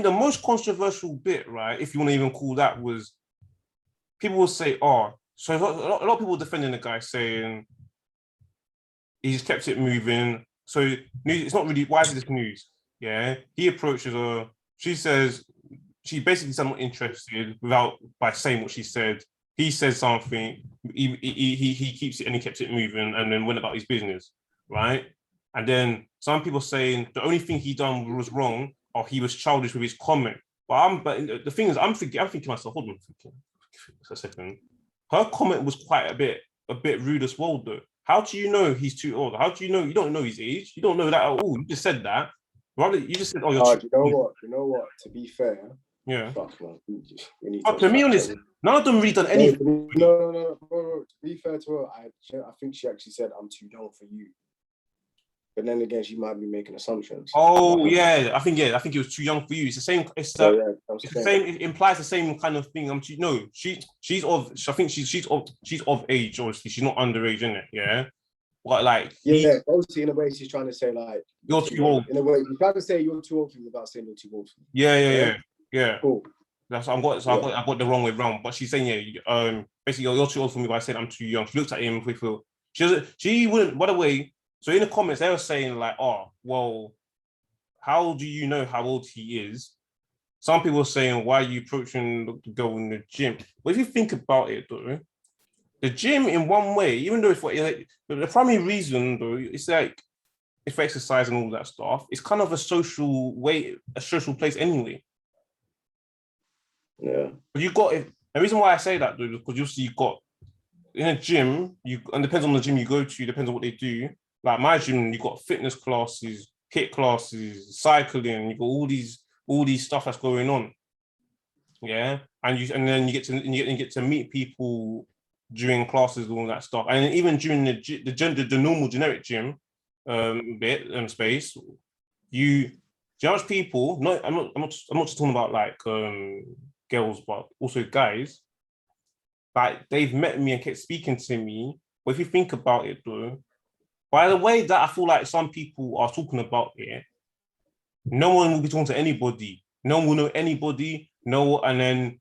the most controversial bit, right? If you want to even call that, was people will say, "Oh," so a lot of people defending the guy saying he just kept it moving. So news, it's not really, why is this news? Yeah, he approaches her. She says she basically said, "I'm not interested," by saying what she said. He says something. He keeps it and he kept it moving, and then went about his business, right? And then some people saying the only thing he done was wrong, or he was childish with his comment. But the thing is, I'm thinking myself, hold on, a second. Her comment was quite a bit rude as well, though. How do you know he's too old? How do you know? You don't know his age. You don't know that at all. You just said that. Rather, you just said, "Oh, you're." You know what? To be fair, yeah. Fuck, man. We need to be honest, none of them really done anything. No, bro. To be fair to her, I think she actually said, "I'm too young for you." But then again, she might be making assumptions. Oh yeah, I think it was too young for you. It's the same. It's the same. It implies the same kind of thing. She's of. I think she's of age. Obviously, she's not underage, isn't it? Yeah. But like, obviously, in a way, she's trying to say like you're too old. In a way, you're trying to say you're too old for me without saying you're too old for me. Yeah. Cool. I got the wrong way round. But she's saying, basically you're too old for me by saying I'm too young. She looked at him with she wouldn't. By the way, so in the comments they were saying like, "Oh, well, how do you know how old he is?" Some people were saying, "Why are you approaching the girl in the gym?" But if you think about it, though, the gym in one way, even though it's the primary reason, though, it's like it's for exercise and all that stuff. It's kind of a social place anyway. Yeah. But you got it. The reason why I say that, though, because you got in a gym, and depends on the gym you go to, depends on what they do. Like my gym, you got fitness classes, HIIT classes, cycling. You got all these stuff that's going on. Yeah, and then you get to meet people during classes and all that stuff, and even during the normal generic gym space, you judge people. I'm not just talking about like girls, but also guys. Like they've met me and kept speaking to me. But if you think about it, though, by the way that I feel like some people are talking about it, no one will be talking to anybody. No one will know anybody. No, and then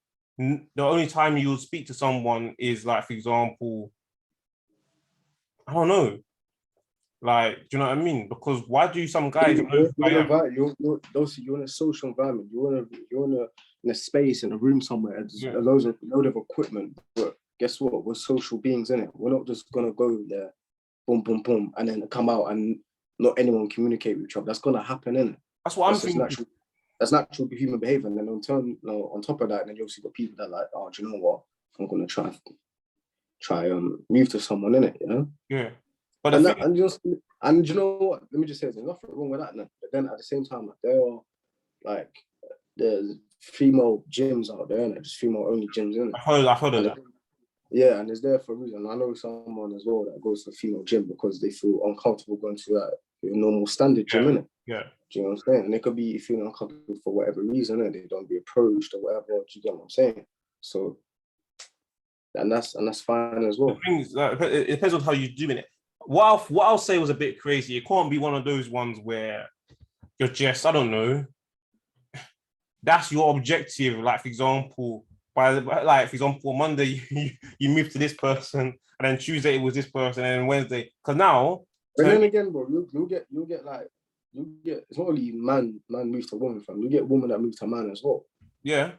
the only time you will speak to someone is like, for example, I don't know. Like, do you know what I mean? Because why do some guys you're in a social environment. You're in a space in a room somewhere. There's a load of equipment. But guess what? We're social beings, innit? We're not just gonna go there, boom, boom, boom, and then come out and not anyone communicate with each other. That's gonna happen, innit? That's what I'm thinking. That's natural human behavior. And then on top of that, then you also got people that are like, "Oh, do you know what? I'm gonna try move to someone, innit? You know?" Yeah. But and you know what? Let me just say, there's nothing wrong with that. No? But then at the same time, like, there are like there's female gyms out there, and there's female only gyms, innit? I've heard of that. Yeah, and it's there for a reason. I know someone as well that goes to a female gym because they feel uncomfortable going to like a normal standard gym, innit? Yeah. Do you know what I'm saying? And they could be feeling uncomfortable for whatever reason, and they don't be approached or whatever. Do you get what I'm saying? So, and that's fine as well. The thing is, it depends on how you're doing it. What I'll say was a bit crazy. It can't be one of those ones where you're just, I don't know, that's your objective. Like, for example, Monday you move to this person, and then Tuesday it was this person, and then Wednesday. Because now, but then again, bro, you'll get it's not only man moves to woman, fam. You get women that move to man as well. Yeah,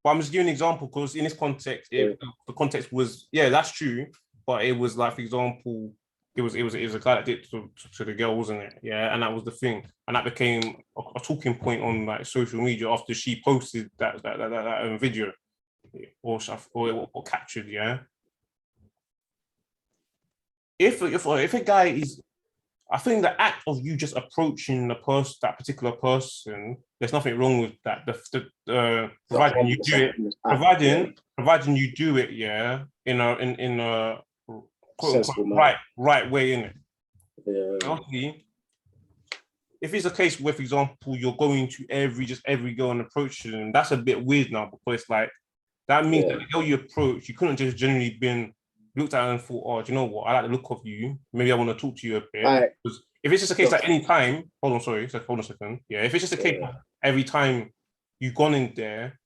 But I'm just giving an example because in this context, the context was, yeah, that's true. But it was like, for example, it was a guy that did to the girl, wasn't it? Yeah, and that was the thing, and that became a talking point on like social media after she posted that video or captured. Yeah, if a guy is, I think the act of you just approaching that particular person, there's nothing wrong with that. Providing you do it, providing you do it, yeah, in a quote unquote right way, in it. Yeah. Obviously, if it's a case where, for example, you're going to every girl and approaching them, that's a bit weird now, because it's like that means that the girl you approach, you couldn't just generally been looked at and thought, oh, do you know what? I like the look of you. Maybe I want to talk to you a bit. Because if it's just a case at any time, hold on a second. Yeah, if it's just a case every time you've gone in there,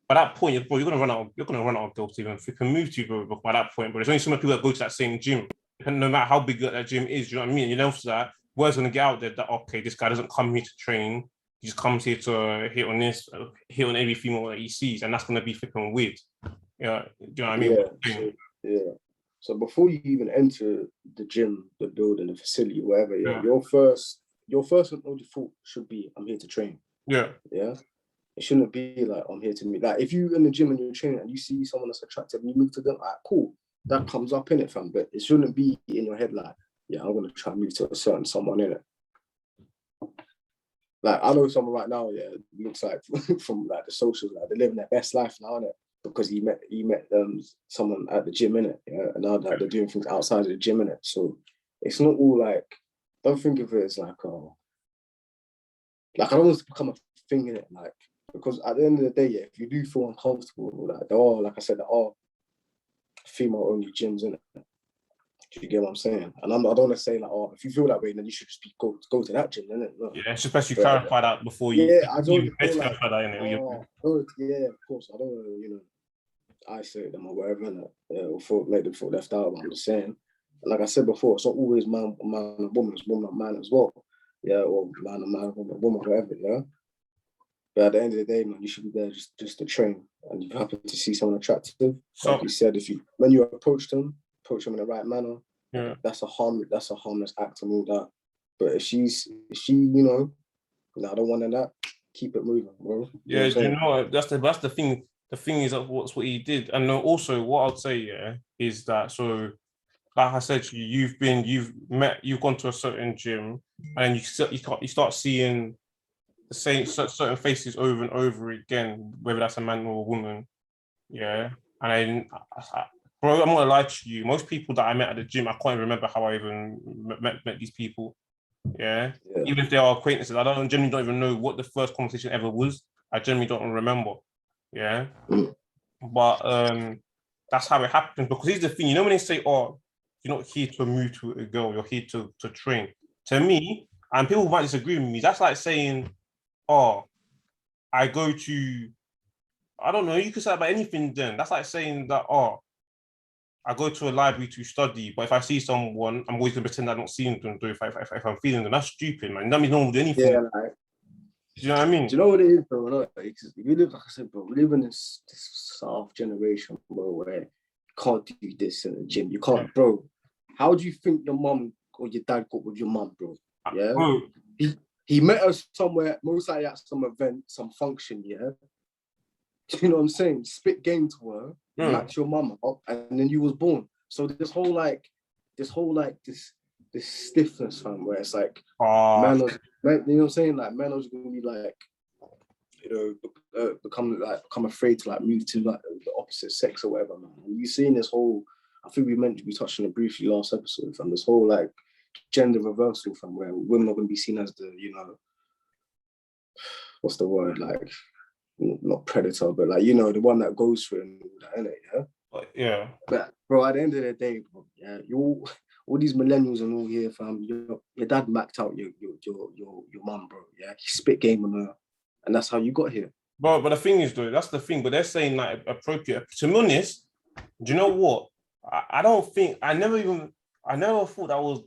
by that point, you're gonna run out of girls to even freaking move to you, bro, by that point. But there's only so many people that go to that same gym, no matter how big that gym is. You know what I mean? You know, for that word's gonna get out there that okay, this guy doesn't come here to train. He just comes here to hit on every female that he sees, and that's gonna be freaking weird. Yeah, do you know what I mean? Yeah. So before you even enter the gym, the building, the facility, wherever, your first and only thought should be, I'm here to train. Yeah. Yeah. It shouldn't be like, I'm here to meet. Like, if you're in the gym and you're training and you see someone that's attractive and you move to them, like, cool, that comes up in it, fam. But it shouldn't be in your head like, yeah, I'm gonna try and move to a certain someone in it. Like, I know someone right now, yeah, looks like from like the socials, like they're living their best life now, innit? Because he met someone at the gym, innit? Yeah, and now like, they're doing things outside of the gym, innit? So it's not all like, don't think of it as like, oh, like I don't want it to become a thing, innit? Like, because at the end of the day, yeah, if you do feel uncomfortable, like there are, like I said, there are female-only gyms, innit? Do you get what I'm saying? And I don't want to say like, oh, if you feel that way, then you should just go to that gym, innit? No. Yeah, it's just best you clarify that before you. Yeah, I don't clarify that, innit? Yeah, of course. I don't want to, you know, isolate them or whatever, innit? Or make them feel left out. But I'm just saying, like I said before, it's not always man and woman, it's woman and man as well. Yeah, or man and man, woman, whatever, yeah. But at the end of the day, man, you should be there just to train. And if you happen to see someone attractive, like you said, when you approach them in the right manner, that's a harmless act and all that. But if she, you know, I don't want that, keep it moving, bro. Yeah, you know, that's the thing. The thing is that what he did, and also what I'd say, is that, so like I said to you, you've gone to a certain gym, and you start seeing the same certain faces over and over again, whether that's a man or a woman, yeah. And then, bro, I'm not gonna lie to you. Most people that I met at the gym, I can't even remember how I even met these people. Yeah. Even if they are acquaintances, I generally don't even know what the first conversation ever was. I generally don't remember. Yeah. But that's how it happens. Because here's the thing, you know, when they say, oh, you're not here to move to a girl, you're here to train. To me, and people might disagree with me, that's like saying, oh, I go to, I don't know, you could say about anything then. That's like saying that, oh, I go to a library to study, but if I see someone, I'm always going to pretend I'm not seeing them, if I'm feeling them. That's stupid, man. That means no one will do anything. Yeah, like, do you know what I mean? Do you know what it is, bro? No, we live, like I said, bro, we live in this soft generation, bro, where you can't do this in the gym. You can't, bro. How do you think your mum or your dad got with your mum, bro? Yeah? Bro. He met us somewhere, most likely at some event, some function, yeah? Do you know what I'm saying? Spit game to her, match your mum up, and then you was born. So this whole stiffness, fam, where it's like, man, you know what I'm saying? Like, man was gonna be like, you know, become afraid to like move to like the opposite sex or whatever, man. And you seen this whole, I think we touched on it briefly last episode, fam, this whole like gender reversal, fam, where women are gonna be seen as the, you know, what's the word, like, not predator, but like, you know, the one that goes for it and all that, innit? Yeah. But bro, at the end of the day, bro, yeah, all these millennials and all here, fam, your dad macked out your mum, bro. Yeah, he spit game on her, and that's how you got here. But the thing is, though, that's the thing. But they're saying like appropriate. To be honest, do you know what? I don't think I never thought that was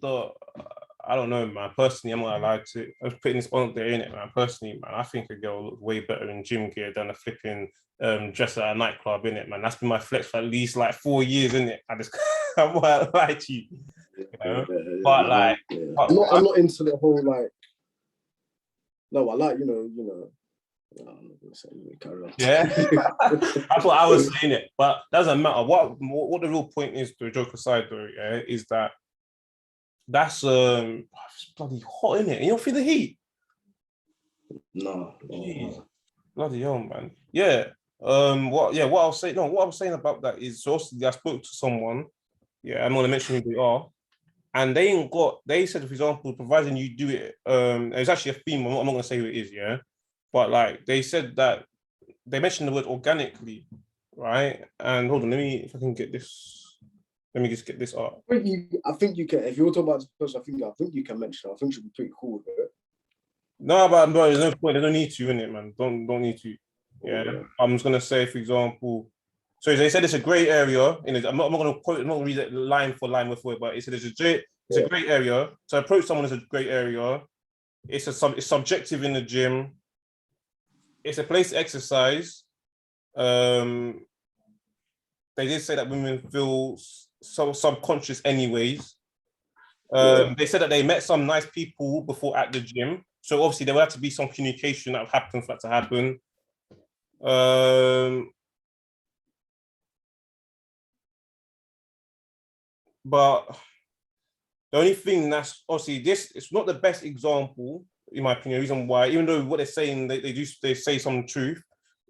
I don't know, man. Personally, I'm not allowed to. I was putting this on there, innit, man. Personally, man, I think a girl looks way better in gym gear than a flipping dress at a nightclub, innit, man. That's been my flex for at least like 4 years, innit. I just I'm not lie to you, you know. But like, but I'm not into the whole like. No, I like no, I'm not gonna say carry on. yeah, that's what I was saying. It, but doesn't matter. What the real point is, the joke aside, though, yeah, is that that's it's bloody hot, isn't it? You don't feel the heat. No. Jeez. Bloody hell, man. Yeah. What I'll say, no, what I'm saying about that is so obviously I spoke to someone, yeah, I'm gonna mention who they are, and they said, for example, providing you do it, it's actually a theme, I'm not gonna say who it is, yeah. But like they said that they mentioned the word organically, right? And hold on, let me if I can get this. Let me just get this up. I think you can. If you're talking about this person, I think you can mention. I think she'll be pretty cool with it. No, but there's no point. There's no need to, innit, man. Don't need to. Yeah. I'm just gonna say, for example, so they said it's a grey area. I'm not gonna quote. I'm not gonna read it line for line with word, but it said it's a great area. To approach someone is a great area. It's subjective in the gym. It's a place to exercise. They did say that women feel so subconscious anyways. They said that they met some nice people before at the gym. So obviously there will have to be some communication that happens for that to happen. But the only thing that's obviously it's not the best example, in my opinion. The reason why, even though what they're saying, they say some truth.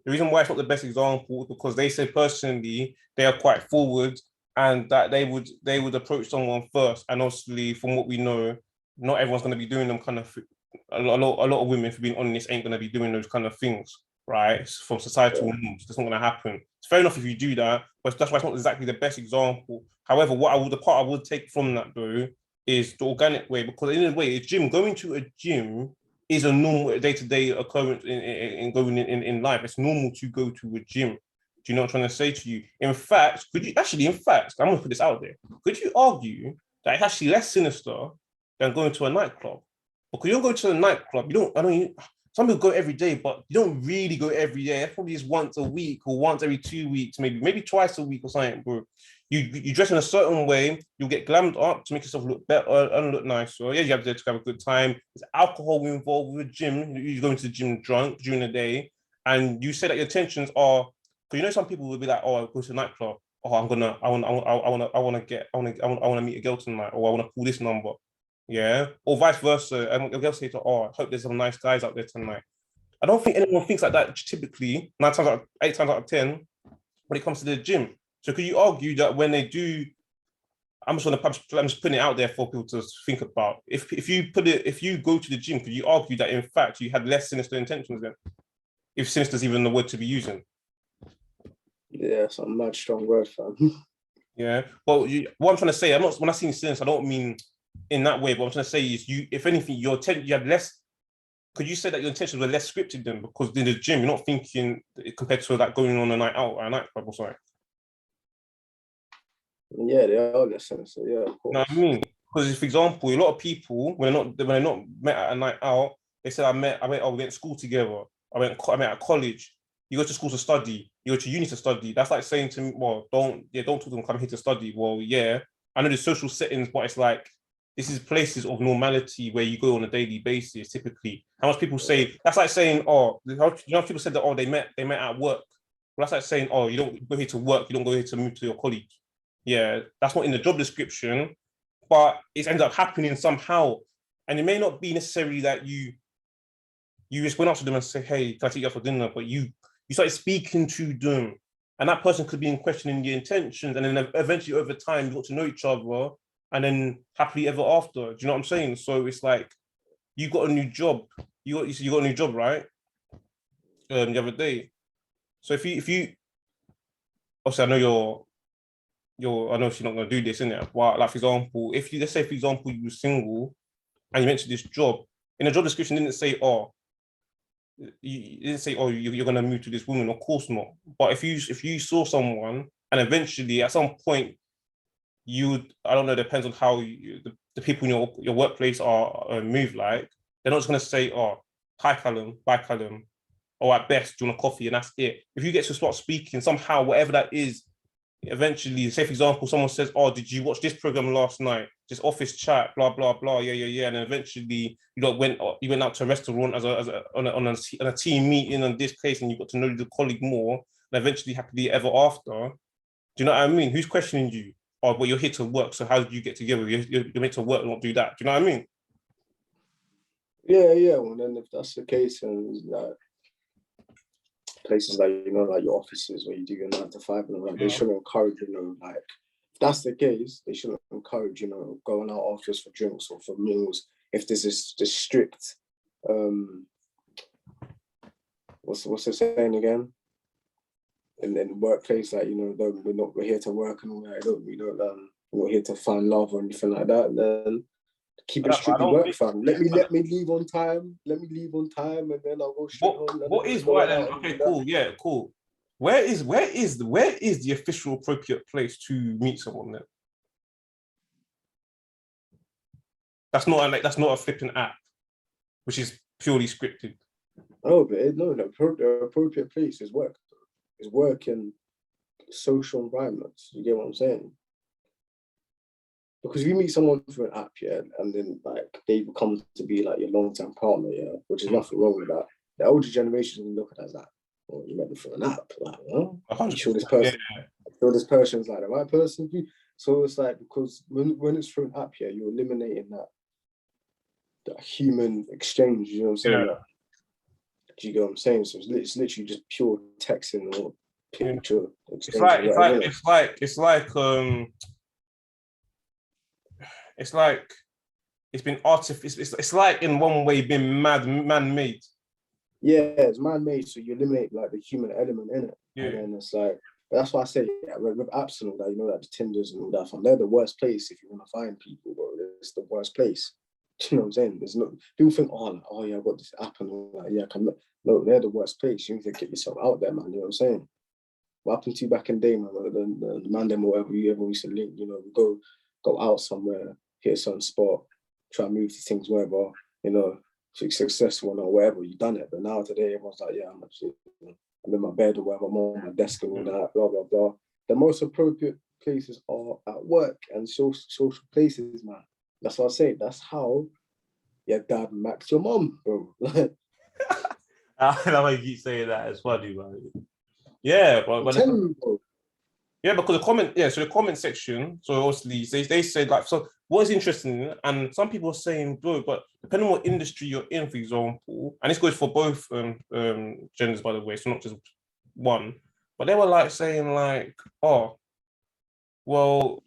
The reason why it's not the best example is because they say personally they are quite forward and that they would approach someone first. And obviously, from what we know, not everyone's going to be doing them kind of. A lot of women, for being honest, ain't going to be doing those kind of things, right? From societal norms, it's not going to happen. It's fair enough if you do that, but that's why it's not exactly the best example. However, the part I would take from that though is the organic way, because in a way, going to a gym is a normal day-to-day occurrence in going in life. It's normal to go to a gym. Do you know what I'm trying to say to you? In fact, I'm going to put this out there. Could you argue that it's actually less sinister than going to a nightclub? Because you don't go to a nightclub, some people go every day, but you don't really go every day. That's probably just once a week or once every 2 weeks, maybe twice a week or something, bro. You dress in a certain way, you'll get glammed up to make yourself look better and look nicer. Yeah, you have to have a good time. There's alcohol involved with the gym. You're going to the gym drunk during the day, and you say that your intentions are, because some people will be like, oh, I'll go to a nightclub. Oh, I want to meet a girl tonight, or I want to call this number. Yeah, or vice versa. And a girl say to, oh, I hope there's some nice guys out there tonight. I don't think anyone thinks like that typically, 8 times out of 10, when it comes to the gym. So could you argue that when they do, I'm just putting it out there for people to think about. If you go to the gym, could you argue that in fact you had less sinister intentions then? If sinister is even the word to be using. Yeah, some mad strong word, fam. Yeah. Well, what I'm trying to say, when I say sinister, I don't mean in that way, but what I'm trying to say is if anything, you had less. Could you say that your intentions were less scripted then? Because in the gym, you're not thinking compared to like going on a night out or a nightclub or something. Yeah, they are less sinister. Yeah, of course. You know what I mean? Because, for example, a lot of people when they're not met at a night out, they said we went to school together. I met at college. You go to school to study. You go to uni to study. That's like saying to me, well, don't talk to them. Come here to study. Well, yeah, I know the social settings, but it's like this is places of normality where you go on a daily basis. Typically, how much people say that's like saying, oh, people said that, oh, they met at work. Well, that's like saying, oh, you don't go here to work. You don't go here to move to your college. Yeah, that's not in the job description, but it ends up happening somehow. And it may not be necessarily that you just went up to them and say, hey, can I take you out for dinner? But you started speaking to them. And that person could be in questioning your intentions. And then eventually over time, you got to know each other and then happily ever after. Do you know what I'm saying? So it's like, you got a new job. You got a new job, right? The other day. So if you obviously I know I know she's not gonna do this, innit? But like for example, let's say for example you were single and you mentioned this job, in the job description didn't say, oh, you're gonna move to this woman, of course not. But if you saw someone and eventually at some point I don't know, depends on how the people in your workplace are move like, they're not just gonna say, "Oh, hi Callum, bye Callum," or at best, "Do you want a coffee?" and that's it. If you get to start speaking somehow, whatever that is, eventually, say for example, someone says, "Oh, did you watch this program last night? Just office chat, blah blah blah, yeah," and then eventually you went out to a restaurant on a team meeting on this place, and you got to know the colleague more, and eventually happily ever after. Do you know what I mean? Who's questioning you? Oh, but you're here to work, so how did you get together? You're meant to work, not do that. Do you know what I mean? Yeah. Well, then if that's the case, and like places like like your offices where you do your 9 to 5, and like, they shouldn't encourage like if that's the case, they shouldn't encourage going out after for drinks or for meals if there's this strict what's the saying again? And then workplace, like we're here to work and all that. We're not here to find love or anything like that. Then keep it strictly work, fam. Let me leave on time. Let me leave on time, and then I'll go straight home. What is right then? Okay, cool. Yeah, cool. Where is the official appropriate place to meet someone then? That's not a flipping app, which is purely scripted. Oh, but the appropriate place is work. Is work in social environments. You get what I'm saying? Because if you meet someone through an app, and then like they become to be like your long-term partner, which is nothing wrong with that. The older generation will look at it as that. Well, you met them through an app, like, I'm sure this person, this person's like the right person for you. So it's like, because when it's through an app, you're eliminating that human exchange. You know what I'm saying? Yeah. Do you get what I'm saying? So it's literally just pure texting or picture exchange. It's been artificial. It's like in one way been man-made. Yeah, it's man-made, so you eliminate like the human element in it. Yeah. And then it's like, that's why I say with apps and all that, like the Tinders and all that, they're the worst place if you want to find people, bro. It's the worst place. Do you know what I'm saying? There's no people think, oh yeah, I've got this app and all that. Yeah, I can look. No, they're the worst place. You need to get yourself out there, man. You know what I'm saying? What happened to you back in the day, man? The man them or whatever you ever used to link, we go out somewhere, hit a certain spot, try and move to things wherever, successful or whatever, you've done it. But now today, everyone's like, yeah, I'm in my bed or whatever, I'm on my desk and all that, blah, blah, blah. The most appropriate places are at work and social places, man. That's what I say. That's how your dad max your mom, bro. I love how you keep saying that. It's funny, man. Yeah, but yeah, because the comment section, so obviously they said like, so what is interesting, and some people are saying, bro, but depending on what industry you're in, for example, and this goes for both genders, by the way, so not just one, but they were like saying like, oh, well,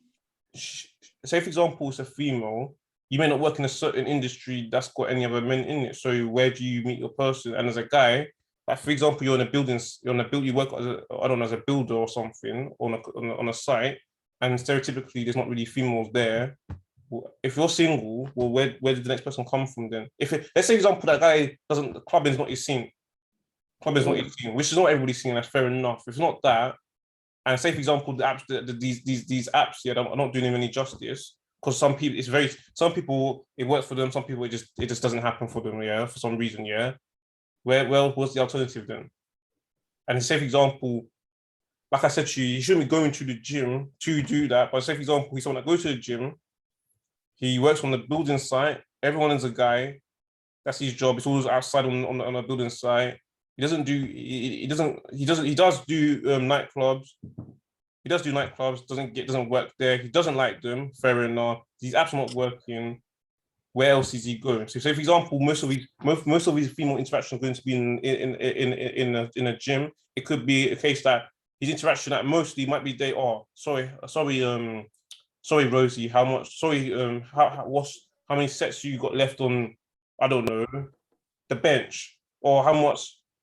say for example, it's a female, you may not work in a certain industry that's got any other men in it, so where do you meet your person? And as a guy, like for example, you work as a builder or something on a site, and stereotypically there's not really females there. Well, if you're single, well, where did the next person come from then? Let's say, for example, that guy clubbing is not his scene, which is not everybody's scene. That's fair enough. If it's not that, and say for example, the apps, these apps, are not doing them any justice, because some people it works for them, some people it just doesn't happen for them, for some reason, what's the alternative then? And say, for example, like I said to you, you shouldn't be going to the gym to do that. But say, for example, he's someone that goes to the gym, he works on the building site, everyone is a guy, that's his job, it's always outside on a building site. He does do nightclubs. He does do nightclubs, doesn't work there. He doesn't like them, fair enough. These apps are not working. Where else is he going? So, for example, most of his female interaction are going to be in a gym. It could be a case that his interaction at mostly might be sorry, Rosie, how many sets you got left on, I don't know, the bench, or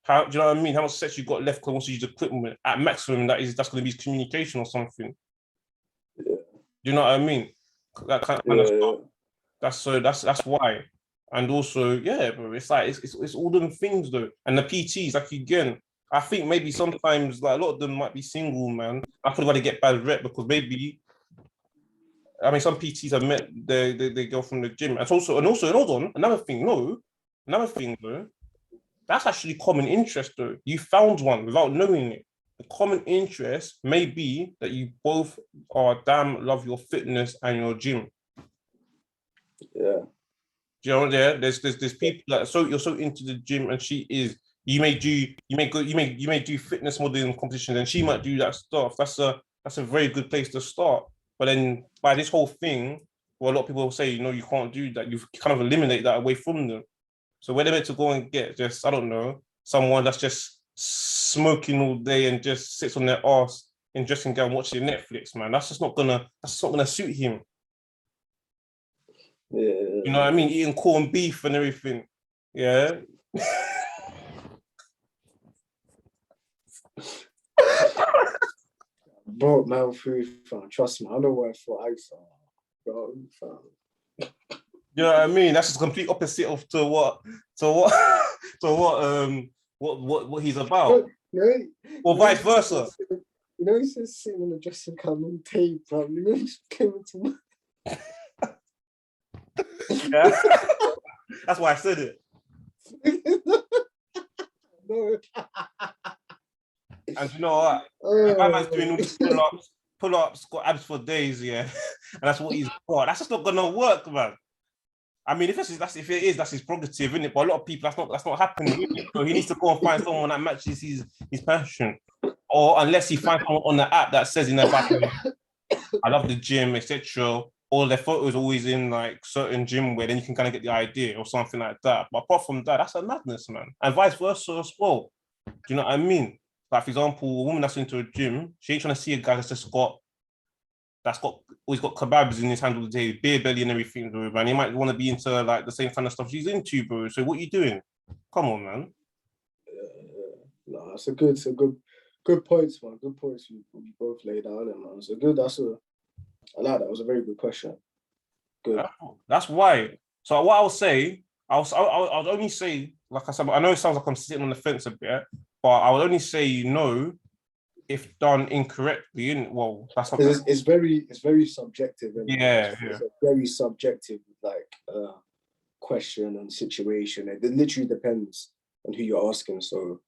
do you know what I mean? How much sets you got left because once you use equipment at maximum, that's going to be his communication or something. Yeah. Do you know what I mean? That kind of stuff. That's why. And also, bro, it's like it's all them things though. And the PTs, like again, I think maybe sometimes like a lot of them might be single, man. I could rather get bad rep because maybe I mean, some PTs have met they go from the gym. And also, hold on, another thing though, that's actually common interest though. You found one without knowing it. The common interest may be that you both are damn love your fitness and your gym. Yeah. Do you know? Yeah, there's people that you're so into the gym, and she is. You may do fitness modeling competitions, and she might do that stuff. That's a very good place to start. But then by this whole thing, well, a lot of people will say, you can't do that. You've kind of eliminated that away from them. So where they're meant to go and get just, I don't know, someone that's just smoking all day and just sits on their ass in dressing gown watching Netflix, man. That's not gonna suit him. Yeah. You know what I mean? Eating corned beef and everything. Yeah. Bro, man, food, fam. Trust me, I know where for ice, bro, fam. You know what I mean? That's just the complete opposite of what he's about. Or vice versa. He's just sitting in the dressing gown on tape, bro. He just came into my... Yeah. That's why I said it. No. And you know what? My man's doing all these pull-ups, got abs for days, yeah. And that's what he's got. That's just not gonna work, man. I mean, if it is, that's his prerogative, isn't it? But a lot of people, that's not happening. So he needs to go and find someone that matches his passion. Or unless he finds someone on the app that says in their bio, I love the gym, etc. All their photos always in like certain gym where then you can kind of get the idea or something like that. But apart from that, that's a madness, man. And vice versa as well. Do you know what I mean? Like, for example, a woman that's into a gym, she ain't trying to see a guy that's always got kebabs in his hand all the day, beer belly and everything, bro, man. He might want to be into like the same kind of stuff she's into, bro. So what are you doing? Come on, man. No, it's a good points, man. Good points you both laid out there, man. I like that. It was a very good question. Good. That's why. So what I'll say, I'll only say, like I said, I know it sounds like I'm sitting on the fence a bit, but I would only say no if done incorrectly. Well, that's not. It's very subjective. Yeah. It's a very subjective question and situation. It literally depends on who you're asking. So,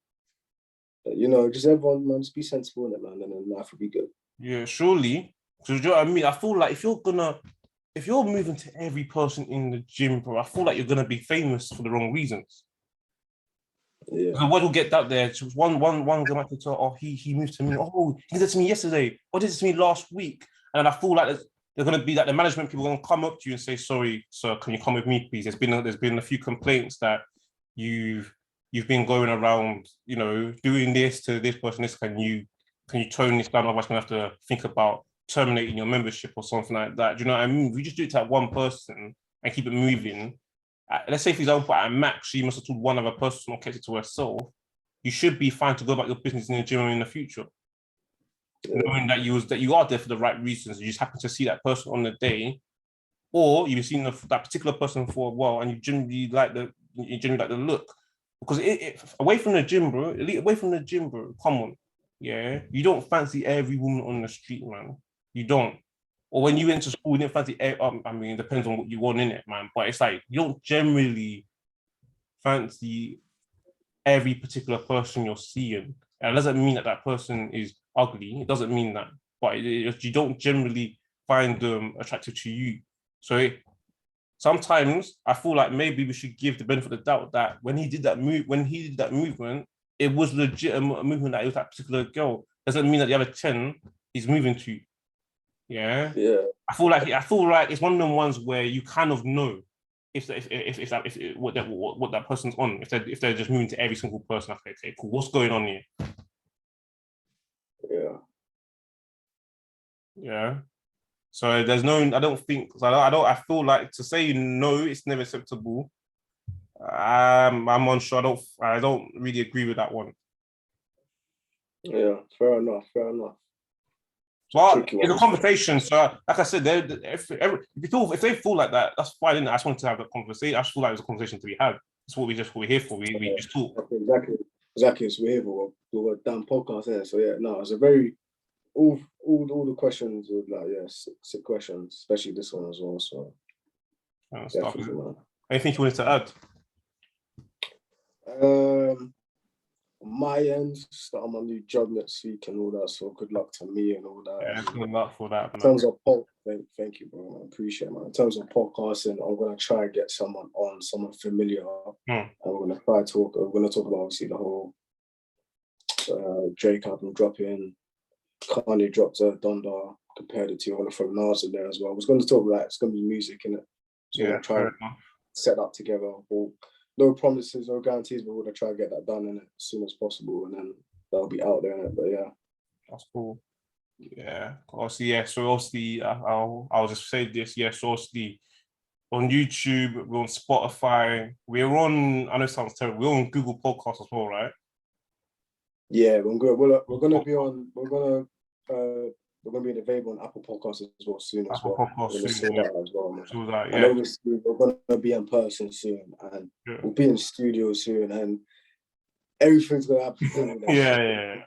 just everyone, man, just be sensible in it, man, and then life will be good. Yeah, surely. Because you know what I mean? I feel like if you're moving to every person in the gym, bro, I feel like you're gonna be famous for the wrong reasons. Yeah. The word will get out there. One guy might tell, oh, he moved to me. Oh, he did it to me yesterday. Or did it to me last week. And I feel like they're gonna be like the management people are gonna come up to you and say, sorry, sir, can you come with me, please? There's been a few complaints that you've been going around, doing this to this person. This can you tone this down? Otherwise, I'm gonna have to think about terminating your membership or something like that. Do you know what I mean? We just do it to that one person and keep it moving. Let's say, for example, at max, she must have told one other person or kept it to herself. You should be fine to go about your business in the gym in the future, knowing that you are there for the right reasons. You just happen to see that person on the day, or you've seen that particular person for a while, and you genuinely like the look. Because away from the gym, bro. Come on, yeah. You don't fancy every woman on the street, man. You don't. Or when you went to school, you didn't fancy. I mean, it depends on what you want in it, man. But it's like you don't generally fancy every particular person you're seeing. And it doesn't mean that person is ugly. It doesn't mean that. But you don't generally find them attractive to you. So sometimes I feel like maybe we should give the benefit of the doubt that when he did that movement, it was legit a movement that it was that particular girl. Doesn't mean that the other 10 he's moving to. Yeah. I feel like it's one of them ones where you kind of know if what that person's on. If they're just moving to every single person. Okay, cool. What's going on here? Yeah. So there's no. I don't think. I feel like to say no, it's never acceptable. I'm unsure. I don't really agree with that one. Yeah. Fair enough. Well, it's a conversation. So, like I said, if they feel like that, that's fine. I just wanted to have a conversation. I just feel like it's a conversation to be had. That's what we're here for. We just talk. Exactly. So we're here for a damn podcast here. So yeah, no, it's a very all the questions were like, yeah, sick questions, especially this one as well. So Stuff. definitely, man. Anything you wanted to add? On my end, starting my new job next week and all that. So good luck to me and all that. Yeah, good luck for that. In terms of thank you, bro. I appreciate it, man. In terms of podcasting, I'm gonna try and get someone familiar, and we're gonna talk about obviously the whole Drake album dropping. Kanye dropped Donda, compared it to you. I want to throw Nas in there as well. I was going to talk it's going to be music in it. So we're going to try and set that together. No promises, no guarantees, but we're going to try and get that done in it as soon as possible, and then that'll be out there in it. But yeah, that's cool. Yeah, obviously, yeah. So obviously, I'll just say this. Yeah, so obviously, on YouTube, we're on Spotify. We're on. I know it sounds terrible. We're on Google Podcasts as well, right? Yeah, we're gonna be on. We're gonna be available on Apple Podcasts as well soon as well. We're soon, that as well, man. So that, yeah. And obviously we're gonna be in person soon, and we'll be in studio soon, and everything's gonna happen. Yeah.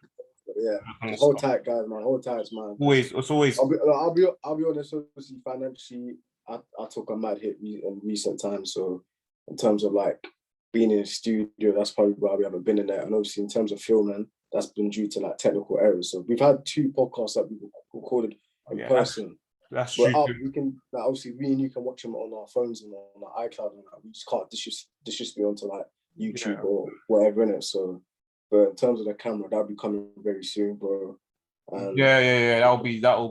Hold tight, guys, man. Hold tight, man. It's always. I'll be honest. Obviously, financially, I took a mad hit in recent times. So, in terms of like being in a studio, that's probably why we haven't been in there. And obviously, in terms of filming, that's been due to like technical errors. So we've had 2 podcasts that we recorded in person. That's true. We can obviously we and you can watch them on our phones and on our iCloud, and we just can't distribute onto like YouTube or whatever in it. So, but in terms of the camera, that'll be coming very soon, bro. Yeah. That'll be. Yeah,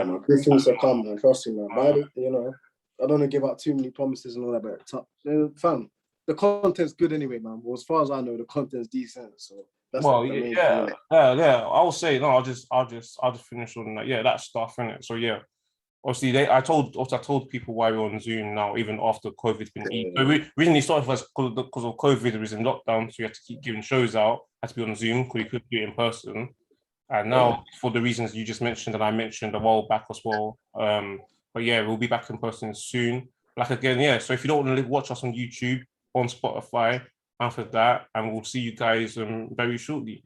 man. Good things to come, man. Trust me, man. You know, I don't want to give out too many promises and all that, but fam, the content's good anyway, man. Well, as far as I know, the content's decent. So that's the main thing. Yeah. I'll say no. I'll just finish on that. Yeah, that stuff in it. So yeah, obviously I told people why we're on Zoom now, even after COVID's been eaten. So we originally started first because of COVID. It was in lockdown, so we had to keep giving shows out. Had to be on Zoom because we couldn't do it in person. And now, for the reasons you just mentioned and I mentioned a while back as well. But yeah, we'll be back in person soon. Like again, yeah. So if you don't want to watch us on YouTube, on Spotify, after that, and we'll see you guys very shortly.